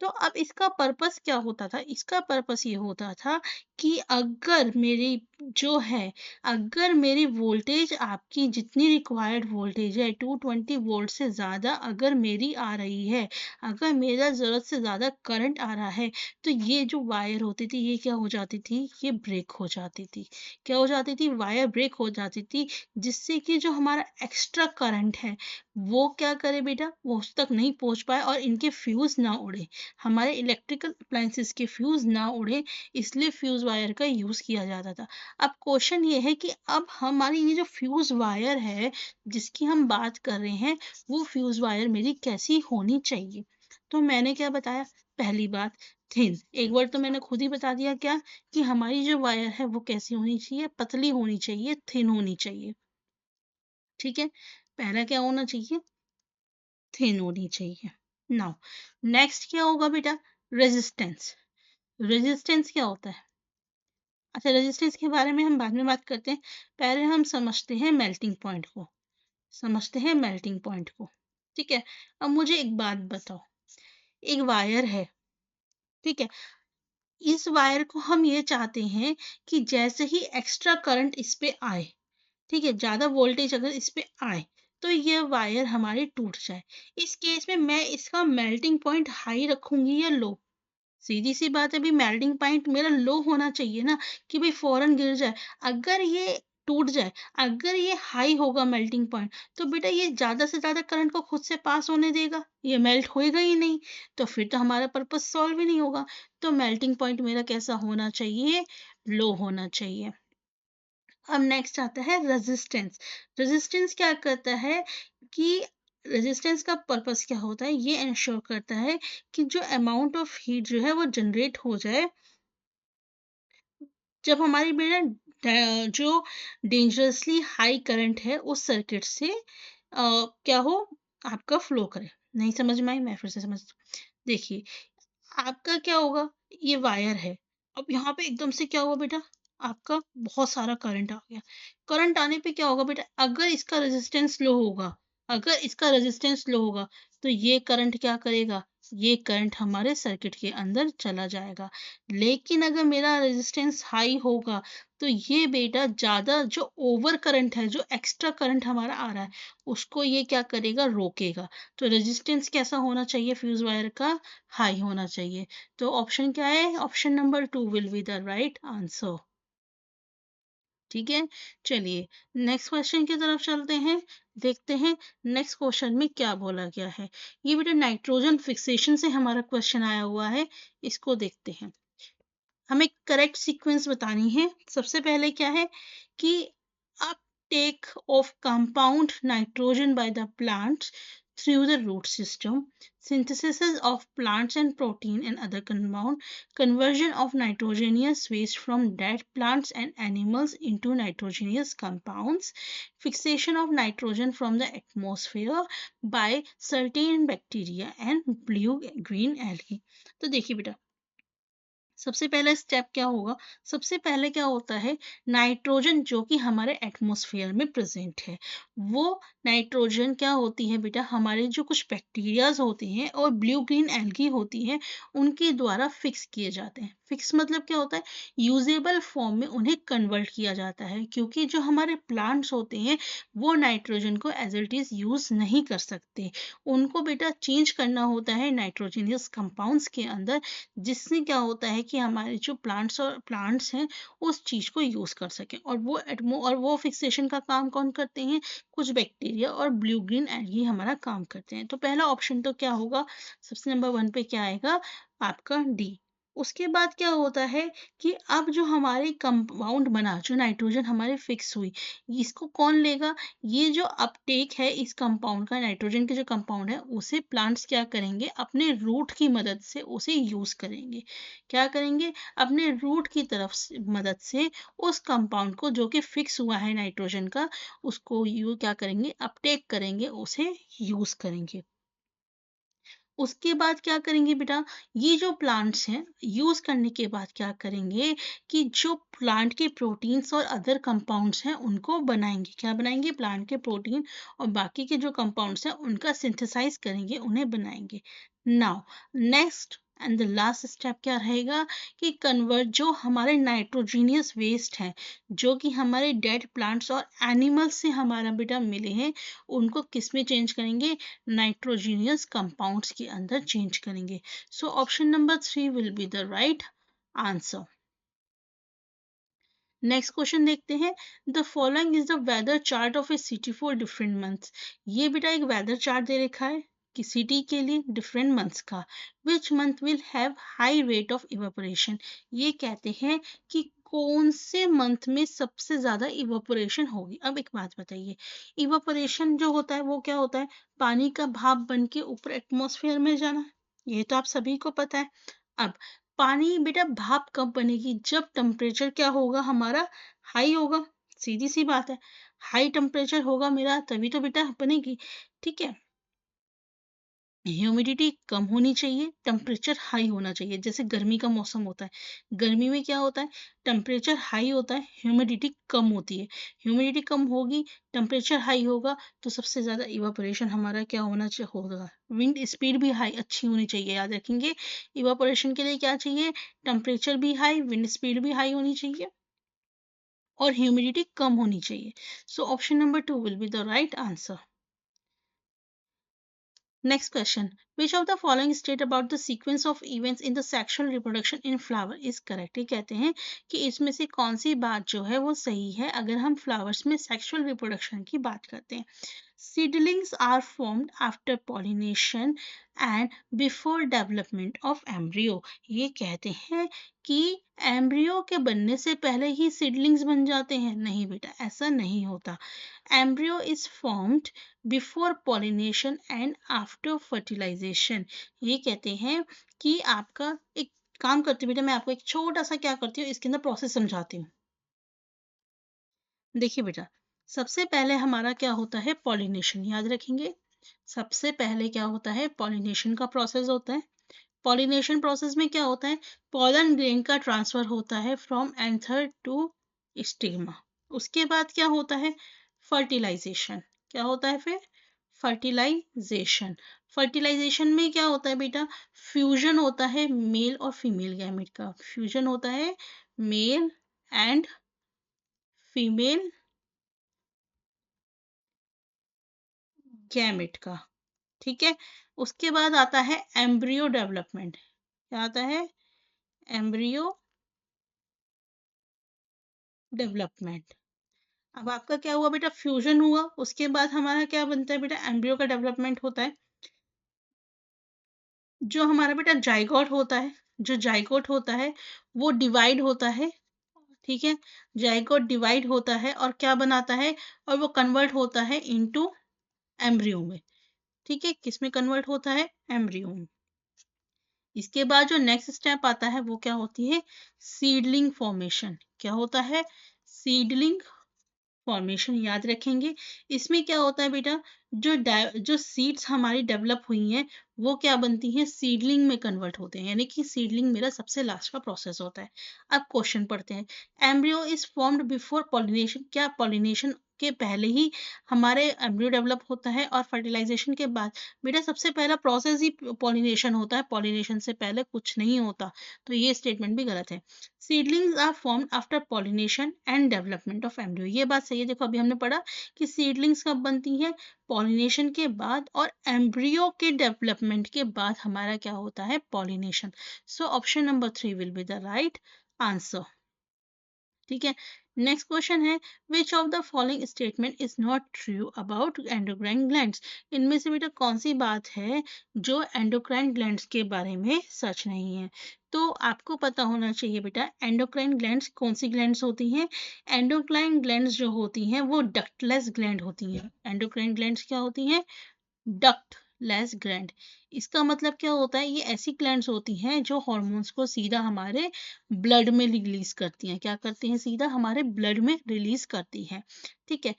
तो अब इसका पर्पस क्या होता था, इसका पर्पस ये होता था कि अगर मेरी जो है, अगर मेरी वोल्टेज आपकी जितनी रिक्वायर्ड वोल्टेज है 220 वोल्ट से ज़्यादा अगर मेरी आ रही है, अगर मेरा ज़रूरत से ज़्यादा करंट आ रहा है, तो ये जो वायर होती थी ये क्या हो जाती थी, ये ब्रेक हो जाती थी। क्या हो जाती थी, वायर ब्रेक हो जाती थी, जिससे कि जो हमारा एक्स्ट्रा करंट है वो क्या करे बेटा, वो उस तक नहीं पहुंच पाए और इनके फ्यूज ना उड़े, हमारे इलेक्ट्रिकल अप्लायंसेस के फ्यूज ना उड़े, इसलिए फ्यूज वायर का यूज किया जाता था। अब क्वेश्चन ये है कि अब हमारी ये जो फ्यूज वायर है जिसकी हम बात कर रहे हैं, वो फ्यूज वायर मेरी कैसी होनी चाहिए। तो मैंने क्या बताया, पहली बात थिन, एक बार तो मैंने खुद ही बता दिया क्या, कि हमारी जो वायर है वो कैसी होनी चाहिए, पतली होनी चाहिए, थिन होनी चाहिए। ठीक है, पहला क्या होना चाहिए, थिन होनी चाहिए। नाउ नेक्स्ट क्या होगा बेटा, रेजिस्टेंस। रेजिस्टेंस क्या होता है, अच्छा रेजिस्टेंस के बारे में हम बाद में बात करते हैं, पहले हम समझते हैं मेल्टिंग पॉइंट को, समझते हैं मेल्टिंग पॉइंट को। ठीक है, अब मुझे एक बात बताओ, एक वायर है, ठीक है, इस वायर को हम ये चाहते हैं कि जैसे ही एक्स्ट्रा करंट इस पे आए, ठीक है, ज्यादा वोल्टेज अगर इस पे आए तो ये वायर हमारी टूट जाए। इस केस में मैं इसका मेल्टिंग पॉइंट हाई रखूंगी या लो, सीधी सी बात है, अभी मेल्टिंग पॉइंट मेरा लो होना चाहिए ना, कि भाई फौरन गिर जाए। अगर ये टूट जाए, अगर ये हाई होगा मेल्टिंग पॉइंट, तो बेटा ये ज्यादा से ज्यादा करंट को खुद से पास होने देगा, ये मेल्ट होएगा ही नहीं, तो फिर तो हमारा पर्पस सॉल्व ही नहीं होगा। तो मेल्टिंग पॉइंट मेरा कैसा होना चाहिए, लो होना चाहिए। अब नेक्स्ट आता है रेजिस्टेंस। रेजिस्टेंस क्या करता है कि रेजिस्टेंस का पर्पस क्या होता है, ये इंश्योर करता है कि जो अमाउंट ऑफ हीट जो है वो जनरेट हो जाए जब हमारी बेटा जो डेंजरसली हाई करंट है उस सर्किट से क्या हो, आपका फ्लो करे। नहीं समझ में आई, मैं फिर से समझ, देखिए आपका क्या होगा, ये वायर है, अब यहाँ पे एकदम से क्या हुआ बेटा, आपका बहुत सारा करंट आ गया। करंट आने पे क्या होगा बेटा, अगर इसका रेजिस्टेंस लो होगा, अगर इसका रेजिस्टेंस लो होगा तो ये करंट क्या करेगा, ये करंट हमारे सर्किट के अंदर चला जाएगा। लेकिन अगर मेरा रेजिस्टेंस हाई होगा तो ये बेटा ज़्यादा जो ओवर करंट है, जो एक्स्ट्रा करंट हमारा आ रहा है, उसको ये क्या करेगा, रोकेगा। तो रेजिस्टेंस कैसा होना चाहिए फ्यूज वायर का, हाई होना चाहिए। तो ऑप्शन क्या है, option number 2 will be the right answer. ठीक है, चलिए नेक्स्ट क्वेश्चन की तरफ चलते हैं, देखते हैं नेक्स्ट क्वेश्चन में क्या बोला गया है। ये बेटा नाइट्रोजन फिक्सेशन से हमारा क्वेश्चन आया हुआ है, इसको देखते हैं। हमें करेक्ट सीक्वेंस बतानी है। सबसे पहले क्या है कि uptake of compound nitrogen by the plants through the root system, synthesis of plants and protein and other compound, conversion of nitrogenous waste from dead plants and animals into nitrogenous compounds, fixation of nitrogen from the atmosphere by certain bacteria and blue green algae। तो देखिए बेटा, सबसे पहला स्टेप क्या होगा, सबसे पहले क्या होता है, नाइट्रोजन जो कि हमारे एटमॉस्फेयर में प्रेजेंट है, वो नाइट्रोजन क्या होती है बेटा, हमारे जो कुछ बैक्टीरियाज होते हैं और ब्लू ग्रीन एल्गी होती हैं, उनके द्वारा फिक्स किए जाते हैं। फिक्स मतलब क्या होता है, यूजेबल फॉर्म में उन्हें कन्वर्ट किया जाता है, क्योंकि जो हमारे प्लांट्स होते हैं वो नाइट्रोजन को एज इट इज यूज नहीं कर सकते, उनको बेटा चेंज करना होता है नाइट्रोजनियस कंपाउंड्स के अंदर, जिससे क्या होता है कि हमारे जो प्लांट्स हैं उस चीज को यूज कर सकें। और वो फिक्सेशन का काम कौन करते हैं, कुछ बैक्टीरिया और ब्लू ग्रीन एल्गी हमारा काम करते हैं। तो पहला ऑप्शन तो क्या होगा, सबसे नंबर 1 पे क्या आएगा, आपका डी। उसके बाद क्या होता है कि अब जो हमारे कंपाउंड बना, जो नाइट्रोजन हमारे फिक्स हुई, इसको कौन लेगा, ये जो अपटेक है इस कंपाउंड का, नाइट्रोजन के जो कंपाउंड है उसे प्लांट्स क्या करेंगे, अपने रूट की मदद से उसे यूज करेंगे। क्या करेंगे, अपने रूट की तरफ से मदद से उस कंपाउंड को जो कि फिक्स हुआ है नाइट्रोजन का, उसको यू क्या करेंगे, अपटेक करेंगे, उसे यूज करेंगे। उसके बाद क्या करेंगे बेटा, ये जो प्लांट्स हैं यूज करने के बाद क्या करेंगे कि जो प्लांट के प्रोटीन्स और अदर कंपाउंड्स हैं उनको बनाएंगे। क्या बनाएंगे, प्लांट के प्रोटीन और बाकी के जो कंपाउंड्स हैं उनका सिंथेसाइज करेंगे, उन्हें बनाएंगे। Now next and the last step क्या रहेगा कि कन्वर्ट जो हमारे नाइट्रोजीनियस वेस्ट हैं, जो कि हमारे डेड प्लांट्स और एनिमल्स से हमारा बेटा मिले हैं, उनको किस में चेंज करेंगे, नाइट्रोजीनियस कंपाउंड्स के अंदर चेंज करेंगे। So option number 3 will be the right answer. Next question देखते हैं, the following is the weather chart of a city for different months. ये बेटा एक वेदर चार्ट दे रखा है कि सिटी के लिए डिफरेंट मंथ्स का, which month will have high rate of evaporation. ये कहते हैं कि कौन से मंथ में सबसे ज्यादा इवेपोरेशन होगी। अब एक बात बताइए, इवेपोरेशन जो होता है वो क्या होता है, पानी का भाप बन के ऊपर एटमॉस्फेयर में जाना, ये तो आप सभी को पता है। अब पानी बेटा भाप कब बनेगी, जब टेम्परेचर क्या होगा हमारा, हाई होगा। सीधी सी बात है, हाई टेम्परेचर होगा मेरा तभी तो बेटा बनेगी। ठीक है, ह्यूमिडिटी कम होनी चाहिए, टेम्परेचर हाई होना चाहिए। जैसे गर्मी का मौसम होता है, गर्मी में क्या होता है, टेम्परेचर हाई होता है, ह्यूमिडिटी कम होती है। ह्यूमिडिटी कम होगी, टेम्परेचर हाई होगा, तो सबसे ज़्यादा इवापोरेशन हमारा क्या होगा, विंड स्पीड भी हाई अच्छी होनी चाहिए। याद रखेंगे, इवापोरेशन के लिए क्या चाहिए, टेम्परेचर भी हाई, विंड स्पीड भी हाई होनी चाहिए और ह्यूमिडिटी कम होनी चाहिए। सो option number 2 will be the right answer. Next question. Which of the following state about the sequence of events in the sexual reproduction in flower is correct? ये कहते हैं कि इसमें से कौन सी बात जो है वो सही है अगर हम फ्लावर्स में सेक्सुअल रिप्रोडक्शन की बात करते हैं। Seedlings are formed after pollination and before development of embryo। ये कहते हैं कि एम्ब्रियो के बनने से पहले ही सीडलिंग्स बन जाते हैं। नहीं बेटा, ऐसा नहीं होता। Embryo is formed before pollination and after fertilisation. ये कहते हैं कि आपका एक काम करती हूँ बेटा, मैं आपको एक छोटा सा क्या करती हूँ इसके अंदर प्रोसेस समझाती हूँ। देखिए बेटा, सबसे पहले हमारा क्या होता है, पॉलिनेशन। याद रखेंगे, सबसे पहले क्या होता है, पॉलिनेशन का प्रोसेस होता है। पॉलिनेशन प्रोसेस में क्या होता है, पॉलन ग्रेन का ट्रांसफर होता है फ्रॉम एंथर टू स्टिग्मा। उसके बाद क्या होता है, फर्टिलाइजेशन। क्या होता है फिर, फर्टिलाइजेशन। फर्टिलाइजेशन में क्या होता है बेटा, फ्यूजन होता है मेल और फीमेल गैमेट का, फ्यूजन होता है मेल एंड फीमेल गैमेट का, ठीक है। उसके बाद आता है एम्ब्रियो डेवलपमेंट। क्या आता है, एम्ब्रियो डेवलपमेंट। अब आपका क्या हुआ बेटा, फ्यूजन हुआ, उसके बाद हमारा क्या बनता है बेटा, एम्ब्रियो का डेवलपमेंट होता है। जो हमारा बेटा जाइगोट होता है, जो जाइगोट होता है वो डिवाइड होता है, ठीक है। जाइगोट डिवाइड होता है और क्या बनाता है, और वो कन्वर्ट होता है इनटू एम्ब्रियो में, ठीक है। किस में कन्वर्ट होता है, एम्ब्रियो में। इसके बाद जो नेक्स्ट स्टेप आता है वो क्या होती है, सीडलिंग फॉर्मेशन। क्या होता है, सीडलिंग फॉर्मेशन, याद रखेंगे। इसमें क्या होता है बेटा, जो सीड्स हमारी डेवलप हुई हैं वो क्या बनती हैं, सीडलिंग में कन्वर्ट होते हैं, यानी कि सीडलिंग मेरा सबसे लास्ट का प्रोसेस होता है। अब क्वेश्चन पढ़ते हैं, embryo is formed before pollination. क्या पॉलिनेशन के पहले ही हमारे एम्ब्रियो डेवलप होता है, और फर्टिलाइजेशन के बाद बेटा सबसे पहला प्रोसेस ही पॉलिनेशन होता है, पॉलिनेशन से पहले कुछ नहीं होता। तो ये स्टेटमेंट भी गलत है। Seedlings are formed after pollination and development of embryo. ये बात सही है। देखो अभी हमने पढ़ा कि सीडलिंग्स कब बनती हैं, पॉलिनेशन के बाद, और एम्ब्रियो के डेवलपमेंट के बाद हमारा क्या होता है, pollination. So option number 3 will be the right answer, ठीक है। नेक्स्ट क्वेश्चन है, which of the following statement is not true about endocrine glands. इनमें से बेटा कौन सी बात है जो एंडोक्राइन ग्लैंड्स के बारे में सच नहीं है। तो आपको पता होना चाहिए बेटा, एंडोक्राइन ग्लैंड्स कौन सी ग्लैंड्स होती हैं। एंडोक्राइन ग्लैंड्स जो होती हैं वो डक्टलेस ग्लैंड होती हैं। एंडोक्राइन ग्लैंड्स क्या होती हैं, डक्टलेस ग्लैंड। इसका मतलब क्या होता है, ये ऐसी ग्लैंड्स होती हैं जो हॉर्मोन्स को सीधा हमारे ब्लड में रिलीज करती हैं। क्या करती हैं, सीधा हमारे ब्लड में रिलीज करती हैं, ठीक है।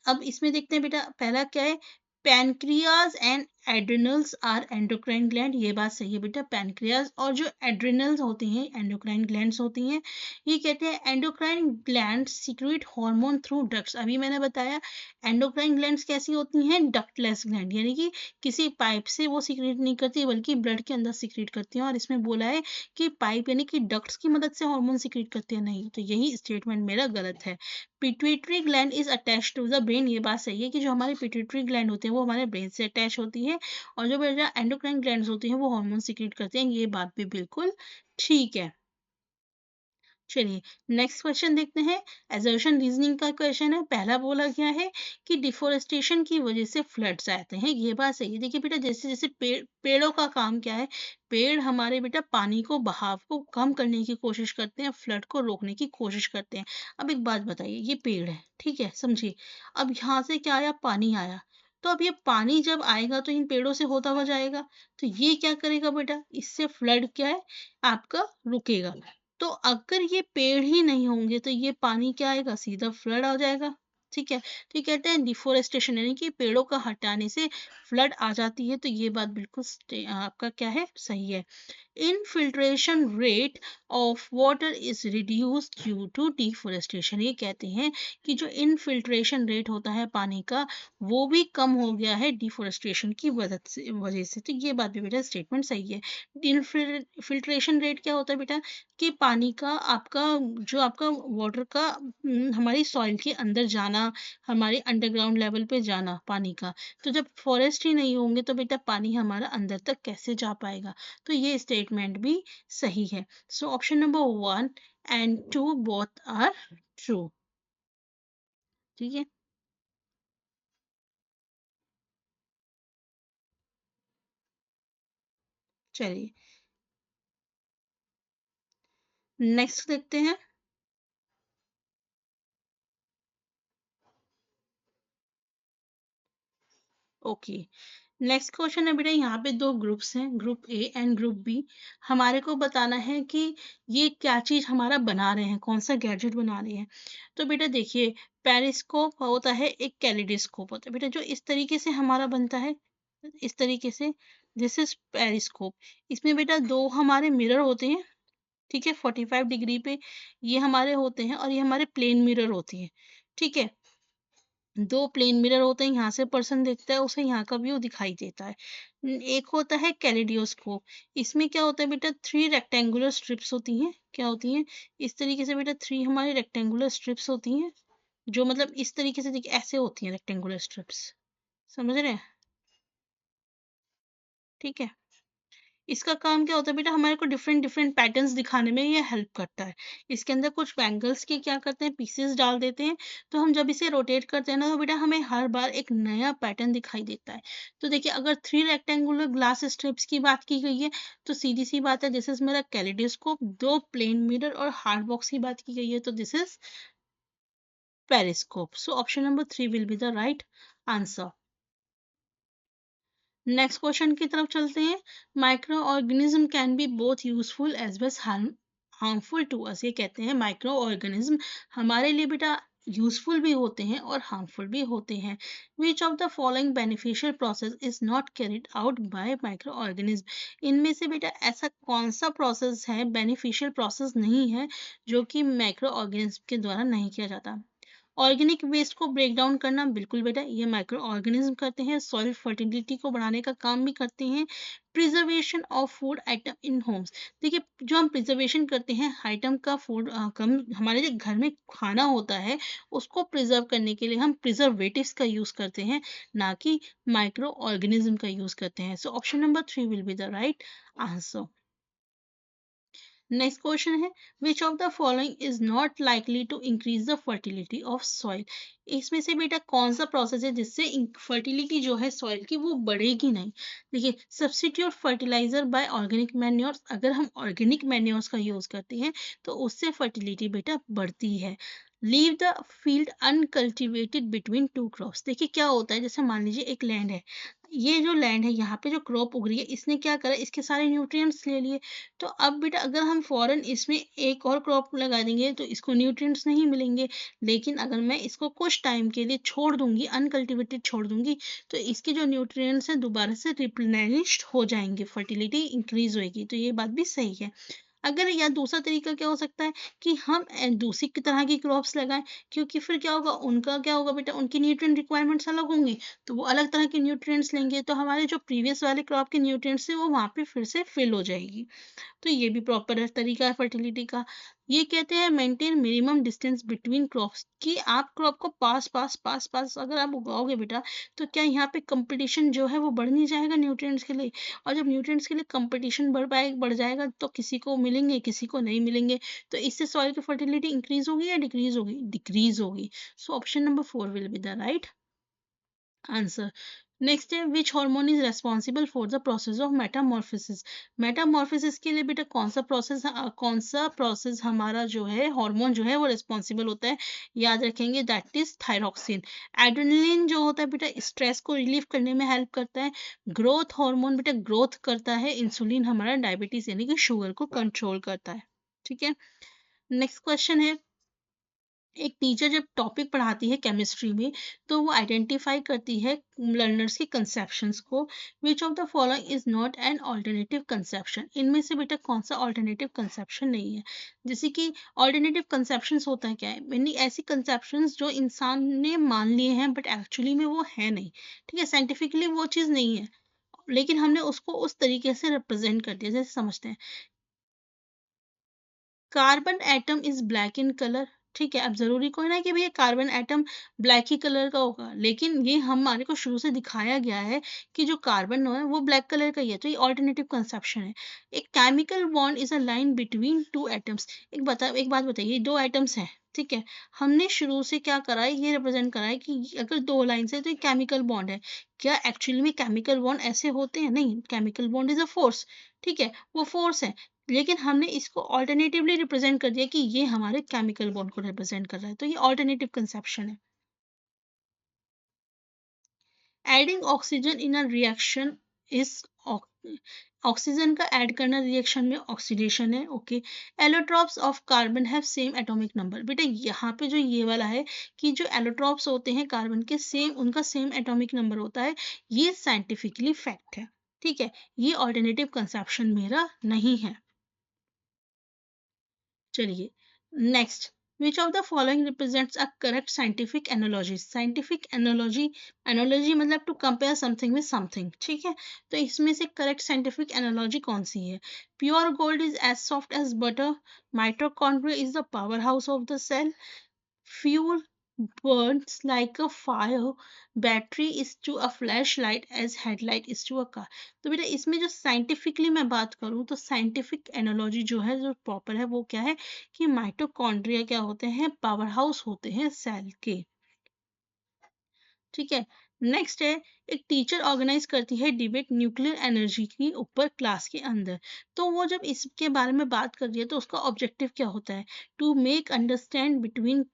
अब इसमें देखते हैं बेटा, पहला क्या है, pancreas and adrenals are endocrine gland. ये बात सही है बेटा, पैनक्रियाज और जो एड्रिनल्स होती हैं एंडोक्राइन ग्लैंड्स होती हैं। ये कहते हैं endocrine gland secret hormone through ducts. अभी मैंने बताया एंडोक्राइन ग्लैंड्स कैसी होती हैं, डक्टलेस ग्लैंड, यानी कि किसी पाइप से वो सीक्रेट नहीं करती बल्कि ब्लड के अंदर सीक्रेट करती हैं। और इसमें बोला है कि पाइप यानी कि डक्ट्स की मदद से हार्मोन सीक्रेट करती है, नहीं। तो यही स्टेटमेंट मेरा गलत है। Pituitary gland is attach to the brain. ये बात सही है कि जो हमारी पिट्यूटरी ग्लैंड होती है वो हमारे ब्रेन से अटैच होती है, और जो एंडोक्राइन ग्लैंड्स होती हैं वो हार्मोन सीक्रेट करते हैं। ये बात भी बिल्कुल ठीक है। चलिए नेक्स्ट क्वेश्चन देखते हैं। एजर्शन रीजनिंग का क्वेश्चन है। पहला बोला गया है कि डिफोरेस्टेशन की वजह से फ्लड्स आते हैं। ये बात सही है। देखिए बेटा, जैसे जैसे पेड़ों का काम क्या है, पेड़ हमारे बेटा पानी को, बहाव को कम करने की कोशिश करते हैं, फ्लड को रोकने की कोशिश करते हैं। अब एक बात बताइए, ये पेड़ है, ठीक है, समझिए। अब यहाँ से क्या आया, पानी आया। तो अब ये पानी जब आएगा तो इन पेड़ों से होता हुआ जाएगा। तो ये क्या करेगा बेटा, इससे फ्लड क्या है, आपका रुकेगा। तो अगर ये पेड़ ही नहीं होंगे तो ये पानी क्या आएगा, सीधा फ्लड आ जाएगा, ठीक है। तो ये कहते हैं डिफोरेस्टेशन, यानी कि पेड़ों का हटाने से फ्लड आ जाती है। तो ये बात बिल्कुल आपका क्या है, सही है। Infiltration rate of water is reduced due to deforestation. ये कहते हैं कि जो इनफिल्ट्रेशन रेट होता है पानी का वो भी कम हो गया है डिफोरेस्टेशन की वजह से। तो ये बात भी बेटा स्टेटमेंट सही है। इनफिल्ट्रेशन रेट क्या होता है बेटा, कि पानी का आपका, जो आपका वाटर का हमारी सॉइल के अंदर जाना, हमारे अंडरग्राउंड लेवल पे जाना पानी का। तो जब फॉरेस्ट ही नहीं होंगे तो बेटा पानी हमारा अंदर तक कैसे जा पाएगा। तो ये स्टेटमेंट भी सही है। So option number 1 and 2 both are true, ठीक है। चलिए नेक्स्ट देखते हैं। ओके, नेक्स्ट क्वेश्चन है बेटा, यहाँ पे दो ग्रुप्स हैं, group A and group B. हमारे को बताना है कि ये क्या चीज हमारा बना रहे हैं, कौन सा गैजेट बना रहे हैं। तो बेटा देखिए, पेरिस्कोप होता है, एक कैलिडोस्कोप होता है। बेटा जो इस तरीके से हमारा बनता है, इस तरीके से, दिस इज पेरिस्कोप। इसमें बेटा दो हमारे मिरर होते हैं, ठीक है, 45 डिग्री पे ये हमारे होते हैं, और ये हमारे प्लेन मिरर होती है, ठीक है। दो प्लेन मिरर होते हैं, यहाँ से पर्सन देखता है, उसे यहाँ का व्यू दिखाई देता है। एक होता है कैलिडियोस्कोप। इसमें क्या होता है बेटा, 3 रेक्टेंगुलर स्ट्रिप्स होती हैं। क्या होती हैं? इस तरीके से बेटा 3 हमारी रेक्टेंगुलर स्ट्रिप्स होती हैं, जो मतलब इस तरीके से देखिए ऐसे होती हैं रेक्टेंगुलर स्ट्रिप्स। समझ रहे हैं? ठीक है। इसका काम क्या होता है बेटा, हमारे को डिफरेंट डिफरेंट पैटर्न्स दिखाने में ये हेल्प करता है। इसके अंदर कुछ बैंगल्स के क्या करते हैं, पीसेस डाल देते हैं। तो हम जब इसे रोटेट करते हैं ना, तो बेटा हमें हर बार एक नया पैटर्न दिखाई देता है। तो देखिए, अगर 3 रेक्टेंगुलर ग्लास स्ट्रिप्स की बात की गई है, तो सीधी सी बात है, दिस इज मेरा कैलिडोस्कोप। 2 प्लेन मिरर और हार्ड बॉक्स की बात की गई है, तो this is periscope. So option number 3 will be the right answer. Next question की तरफ चलते हैं। Microorganism can be both useful as well harmful to us. ये कहते हैं माइक्रो ऑर्गेनिज्म हमारे लिए बेटा यूजफुल भी होते हैं और हार्मफुल भी होते हैं। विच of the following beneficial process is not carried out by micro organism. इनमें से बेटा ऐसा कौन सा प्रोसेस है, बेनिफिशियल प्रोसेस नहीं है, जो कि माइक्रो ऑर्गेनिज्म के द्वारा नहीं किया जाता। ऑर्गेनिक वेस्ट को ब्रेक डाउन करना, बिल्कुल बेटा ये माइक्रो ऑर्गेनिज्म करते हैं। सॉइल फर्टिलिटी को बढ़ाने का काम भी करते हैं। Preservation of food item in Holmes. देखिए, जो हम प्रिजर्वेशन करते हैं आइटम का, फूड कम हमारे जो घर में खाना होता है, उसको प्रिजर्व करने के लिए हम प्रिजर्वेटिव्स का यूज करते हैं, ना कि माइक्रो ऑर्गेनिज्म का यूज करते हैं। So option number 3 will be the right answer. Next question है, which of the following is not likely to increase the fertility of soil. इसमें से बेटा कौन सा प्रोसेस है जिससे फर्टिलिटी जो है सॉइल की वो बढ़ेगी नहीं। देखिए, substitute fertiliser by organic manures. अगर हम ऑर्गेनिक मैन्योर्स का यूज करते हैं, तो उससे फर्टिलिटी बेटा बढ़ती है। Leave the field uncultivated between two crops. देखिए क्या होता है, जैसे मान लीजिए एक लैंड है, ये जो लैंड है, यहाँ पे जो क्रॉप उग रही है, इसने क्या करा, इसके सारे न्यूट्रिएंट्स ले लिए। तो अब बेटा अगर हम फॉरन इसमें एक और क्रॉप लगा देंगे, तो इसको न्यूट्रिएंट्स नहीं मिलेंगे। लेकिन अगर मैं इसको कुछ टाइम के लिए छोड़ दूंगी, अनकल्टिवेटेड छोड़ दूंगी, तो इसके जो न्यूट्रिएंट्स हैं दोबारा से रिप्लेनिश्ड हो जाएंगे, फर्टिलिटी इंक्रीज होएगी। तो ये बात भी सही है। अगर या दूसरा तरीका क्या हो सकता है कि हम दूसरी की तरह की क्रॉप्स लगाएं, क्योंकि फिर क्या होगा, उनका क्या होगा बेटा, उनकी न्यूट्रिएंट रिक्वायरमेंट्स अलग होंगी, तो वो अलग तरह के न्यूट्रिएंट्स लेंगे, तो हमारे जो प्रीवियस वाले क्रॉप के न्यूट्रिएंट्स है वो वहाँ पे फिर से फिल हो जाएगी। तो ये भी प्रॉपर तरीका है फर्टिलिटी का। ये कहते हैं maintain minimum distance between crops, कि आप क्रॉप को पास पास पास पास अगर आप उगाओगे बेटा, तो क्या यहाँ पे कंपटीशन जो है वो बढ़ नहीं जाएगा न्यूट्रिएंट्स के लिए। और जब न्यूट्रिएंट्स के लिए कंपटीशन बढ़ जाएगा, तो किसी को मिलेंगे, किसी को नहीं मिलेंगे। तो इससे सॉइल की फर्टिलिटी इंक्रीज होगी या डिक्रीज होगी? डिक्रीज होगी। So option number 4 will be the right answer. Next है, which hormone is responsible for the process of metamorphosis. Metamorphosis के लिए बेटा कौन सा प्रोसेस हमारा जो है हार्मोन जो है वो रिस्पॉन्सिबल होता है? याद रखेंगे, दैट इज थायरॉक्सिन। एड्रेनलिन जो होता है बेटा स्ट्रेस को रिलीव करने में हेल्प करता है। ग्रोथ हार्मोन बेटा ग्रोथ करता है। इंसुलिन हमारा डायबिटीज यानी कि शुगर को कंट्रोल करता है। ठीक है। नेक्स्ट क्वेश्चन है, एक टीचर जब टॉपिक पढ़ाती है केमिस्ट्री में, तो वो आइडेंटिफाई करती है लर्नर्स के कंसेप्शंस को। विच of the following is not an alternative conception. इनमें से बेटा कौन सा ऑल्टरनेटिव कंसेप्शन नहीं है? जैसे कि ऑल्टरनेटिव कंसेप्शंस होता है क्या है, यानी ऐसी कंसेप्शंस जो इंसान ने मान लिए हैं बट एक्चुअली में वो है नहीं। ठीक है, साइंटिफिकली वो चीज़ नहीं है, लेकिन हमने उसको उस तरीके से रिप्रेजेंट कर दिया। जैसे समझते हैं, carbon atom is black in colour. ठीक है, अब जरूरी कोई ना कि भैया कार्बन एटम ब्लैक ही कलर का होगा, लेकिन ये हमारे को शुरू से दिखाया गया है कि जो कार्बन है वो ब्लैक कलर का ही है। तो ये ऑल्टरनेटिव कंसेप्शन है। एक chemical bond is a line between two atoms. एक बात बताइए, दो एटम्स हैं, ठीक है, हमने शुरू से क्या करा है, ये रिप्रेजेंट करा है कि अगर दो लाइन है तो ये केमिकल बॉन्ड है। क्या एक्चुअली में केमिकल बॉन्ड ऐसे होते हैं? नहीं, chemical bond is a force. ठीक है, वो फोर्स है, लेकिन हमने इसको ऑल्टरनेटिवली रिप्रेजेंट कर दिया कि ये हमारे केमिकल बॉन्ड को रिप्रेजेंट कर रहा है। तो ये ऑल्टरनेटिव कंसेप्शन है। Adding oxygen in a reaction is, oxygen का ऐड करना रिएक्शन में ऑक्सीडेशन है। Okay. Allotropes of carbon have same atomic number. बेटा यहाँ पे जो ये वाला है कि जो एलोट्रॉप्स होते हैं कार्बन के, सेम उनका सेम एटॉमिक नंबर होता है, ये साइंटिफिकली फैक्ट है। ठीक है, ये ऑल्टरनेटिव कंसेप्शन मेरा नहीं है। चलिए next, which of the following represents a correct scientific analogy? Scientific analogy, analogy मतलब to compare something with something, ठीक है। तो इसमें से करेक्ट साइंटिफिक एनोलॉजी कौन सी है? Pure gold is as soft as butter, mitochondria is the powerhouse of the cell, fuel burns like a fire, battery is to a flashlight as headlight is to a car। तो बेटा इसमें जो साइंटिफिकली मैं बात करूँ तो साइंटिफिक एनालॉजी जो है, जो प्रॉपर है, वो क्या है कि माइटोकॉन्ड्रिया क्या होते हैं? पावर हाउस होते हैं सेल के, ठीक है। नेक्स्ट है, एक टीचर ऑर्गेनाइज करती है डिबेट न्यूक्लियर एनर्जी की ऊपर क्लास के अंदर। तो वो जब इसके बारे में बात कर रही है तो उसका ऑब्जेक्टिव क्या होता है? To make understand between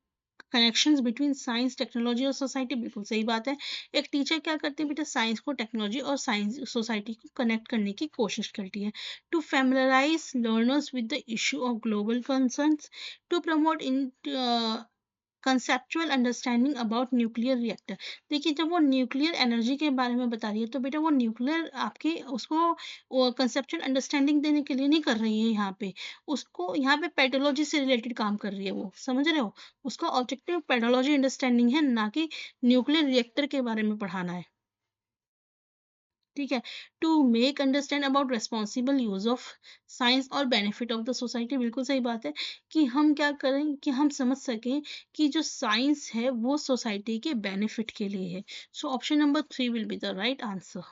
connections between science, technology और सोसाइटी। बिल्कुल सही बात है। एक टीचर क्या करती है बेटा? साइंस को, टेक्नोलॉजी और साइंस सोसाइटी को कनेक्ट करने की कोशिश करती है। To familiarise learners with the issue of global concerns, to promote in conceptual understanding about nuclear reactor. देखिए जब वो न्यूक्लियर एनर्जी के बारे में बता रही है तो बेटा वो न्यूक्लियर आपके उसको कंसेप्चुअल अंडरस्टैंडिंग देने के लिए नहीं कर रही है यहाँ पे, उसको यहाँ पे पेडोलॉजी से रिलेटेड काम कर रही है वो, समझ रहे हो? उसका ऑब्जेक्टिव पेडोलॉजी अंडरस्टैंडिंग है, ना कि न्यूक्लियर रिएक्टर के बारे में पढ़ाना है, ठीक है। To make understand about responsible use of science और बेनिफिट ऑफ द सोसाइटी। बिल्कुल सही बात है कि हम क्या करें कि हम समझ सकें कि जो साइंस है वो सोसाइटी के बेनिफिट के लिए है। So option number 3 will be the right answer.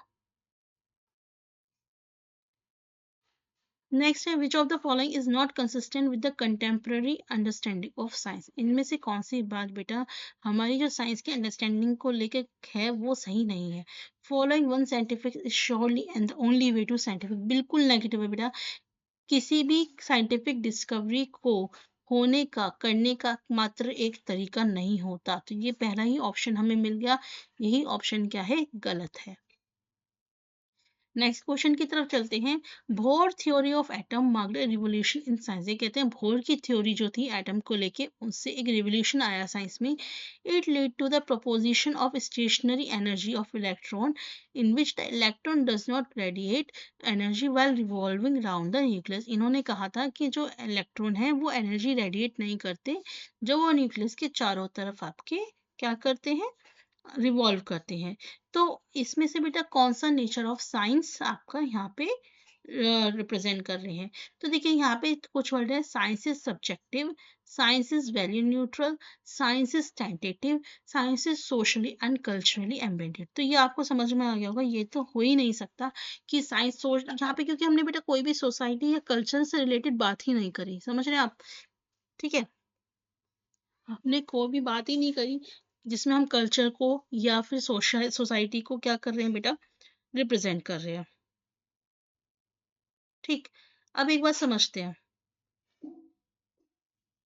Next है, which of the following is not consistent with the contemporary understanding of science? इनमें से कौन सी बात बेटा हमारी जो साइंस की अंडरस्टैंडिंग को लेकर है वो सही नहीं है? Following one scientific is surely and the only way to scientific. बिल्कुल नेगेटिव है बेटा। किसी भी साइंटिफिक डिस्कवरी को होने का, करने का मात्र एक तरीका नहीं होता। तो ये पहला ही ऑप्शन हमें मिल गया, यही ऑप्शन क्या है? गलत है। नेक्स्ट क्वेश्चन की तरफ चलते हैं। Bore theory of atom marked a revolution in science. ये कहते हैं बोर की थ्योरी जो थी एटम को लेके, उससे एक रिवोल्यूशन आया साइंस में। It lead to the proposition of stationary energy of electron in which the electron does not radiate energy while revolving round the nucleus. इन्होंने कहा था कि जो इलेक्ट्रॉन है वो एनर्जी रेडिएट नहीं करते जब वो न्यूक्लियस के चारों तरफ आपके क्या करते हैं? रिवॉल्व करते हैं। तो इसमें से बेटा कौन सा नेचर ऑफ साइंस आपका यहाँ पे रिप्रेजेंट कर रहे हैं? तो देखिए यहाँ पे कुछ वर्ड है, science is subjective, science is value neutral, science is tentative, science is socially and culturally embedded. तो ये आपको समझ में आ गया होगा, ये तो हो ही नहीं सकता कि साइंस सोच यहाँ पे, क्योंकि हमने बेटा कोई भी सोसाइटी या कल्चर से रिलेटेड बात ही नहीं करी, समझ रहे हैं आप? ठीक है, हमने कोई भी बात ही नहीं करी जिसमें हम कल्चर को या फिर सोसाइटी को क्या कर रहे हैं बेटा? रिप्रेजेंट कर रहे हैं। ठीक, अब एक बात समझते हैं।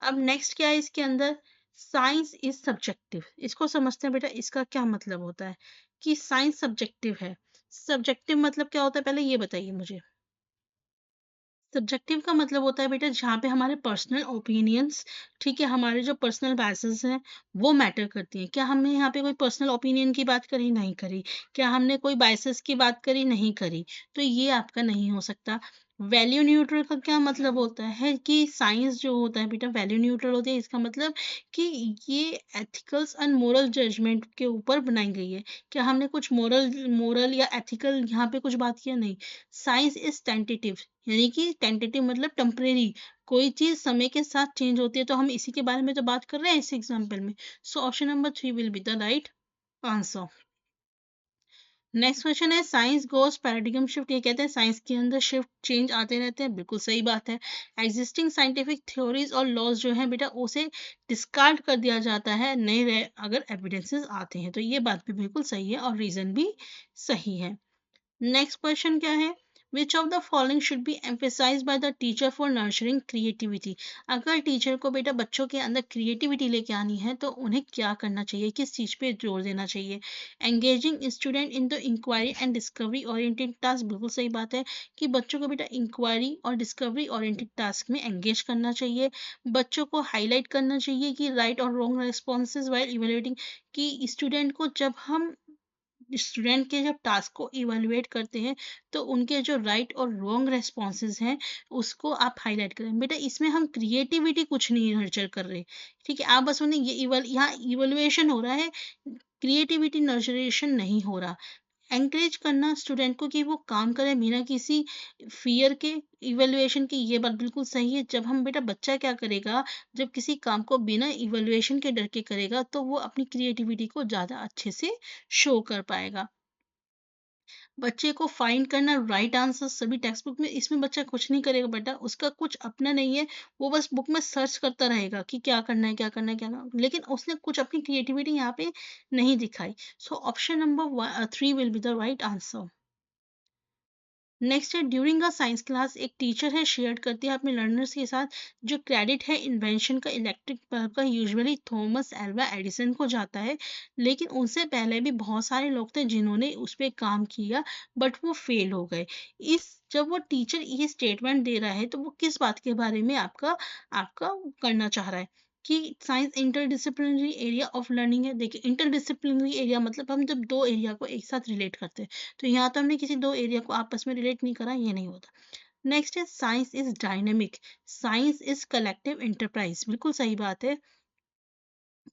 अब नेक्स्ट क्या है इसके अंदर? Science is subjective. इसको समझते हैं बेटा, इसका क्या मतलब होता है कि साइंस सब्जेक्टिव है? सब्जेक्टिव मतलब क्या होता है, पहले ये बताइए मुझे। सब्जेक्टिव का मतलब होता है बेटा जहाँ पे हमारे पर्सनल ओपिनियंस, ठीक है, हमारे जो पर्सनल बायसेस हैं वो मैटर करती हैं। क्या हमने यहाँ पे कोई पर्सनल ओपिनियन की बात करी? नहीं करी। क्या हमने कोई बायसेस की बात करी? नहीं करी। तो ये आपका नहीं हो सकता। वैल्यू न्यूट्रल का क्या मतलब होता है कि साइंस जो होता है बेटा वैल्यू न्यूट्रल होती है, इसका मतलब कि ये एथिकल्स एंड मोरल जजमेंट के ऊपर बनाई गई है। क्या हमने कुछ मोरल मोरल या एथिकल यहाँ पे कुछ बात किया? नहीं। साइंस इज टेंटेटिव, यानी कि टेंटेटिव मतलब टेम्परेरी, कोई चीज समय के साथ चेंज होती है, तो हम इसी के बारे में तो बात कर रहे हैं इस एग्जाम्पल में। सो option number 3 will be the right answer. Next question है, साइंस गोज पैराडिगम शिफ्ट। ये कहते हैं साइंस के अंदर शिफ्ट चेंज आते रहते हैं। बिल्कुल सही बात है। एग्जिस्टिंग साइंटिफिक थ्योरीज और लॉज जो है बेटा उसे डिस्कार्ड कर दिया जाता है नए अगर एविडेंसेस आते हैं। तो ये बात भी बिल्कुल सही है और रीजन भी सही है। नेक्स्ट क्वेश्चन क्या है? Which of the following should be emphasise by the teacher for nurturing creativity. अगर टीचर को बेटा बच्चों के अंदर क्रिएटिविटी लेके आनी है तो उन्हें क्या करना चाहिए, किस चीज पे जोर देना चाहिए? Engaging student in the inquiry and discovery oriented task. बिल्कुल सही बात है कि बच्चों को बेटा इंक्वायरी और डिस्कवरी ओरिएंटेड टास्क में एंगेज करना चाहिए। बच्चों को हाईलाइट करना चाहिए कि राइट और रॉन्ग रेस्पॉन्सेज वाइल इवेल्युएटिंग, कि स्टूडेंट को जब हम स्टूडेंट के जब टास्क को इवेलुएट करते हैं तो उनके जो राइट और रॉन्ग रेस्पॉन्सेज हैं उसको आप हाईलाइट करें। बेटा इसमें हम क्रिएटिविटी कुछ नहीं नर्चर कर रहे, ठीक है, आप बस उन्हें ये यहाँ इवेलुएशन हो रहा है, क्रिएटिविटी नर्चरेशन नहीं हो रहा। एनकरेज करना स्टूडेंट को कि वो काम करें बिना किसी फियर के, इवैल्यूएशन की, ये बात बिल्कुल सही है। जब हम बेटा बच्चा क्या करेगा, जब किसी काम को बिना इवैल्यूएशन के डर के करेगा तो वो अपनी क्रिएटिविटी को ज़्यादा अच्छे से शो कर पाएगा। बच्चे को फाइंड करना राइट आंसर सभी टेक्स्ट बुक में, इसमें बच्चा कुछ नहीं करेगा बेटा, उसका कुछ अपना नहीं है, वो बस बुक में सर्च करता रहेगा कि क्या करना है, क्या करना है, क्या करना है, लेकिन उसने कुछ अपनी क्रिएटिविटी यहाँ पे नहीं दिखाई। सो option number 3 will be the right answer. Next है, ड्यूरिंग अ साइंस क्लास एक टीचर है शेयर करती है अपने लर्नर्स के साथ जो क्रेडिट है इन्वेंशन का इलेक्ट्रिक बल्ब का यूजुअली थॉमस एल्वा एडिसन को जाता है, लेकिन उनसे पहले भी बहुत सारे लोग थे जिन्होंने उस पर काम किया बट वो फेल हो गए। इस जब वो टीचर ये स्टेटमेंट दे रहा है तो वो किस बात के बारे में आपका आपका करना चाह रहा है कि science interdisciplinary area of learning है। देखिए इंटरडिसिप्लिनरी एरिया मतलब हम जब दो एरिया को एक साथ रिलेट करते हैं, तो यहाँ तो हमने किसी दो एरिया को आपस में रिलेट नहीं करा, ये नहीं होता। नेक्स्ट है science is dynamic, science is collective enterprise, बिल्कुल सही बात है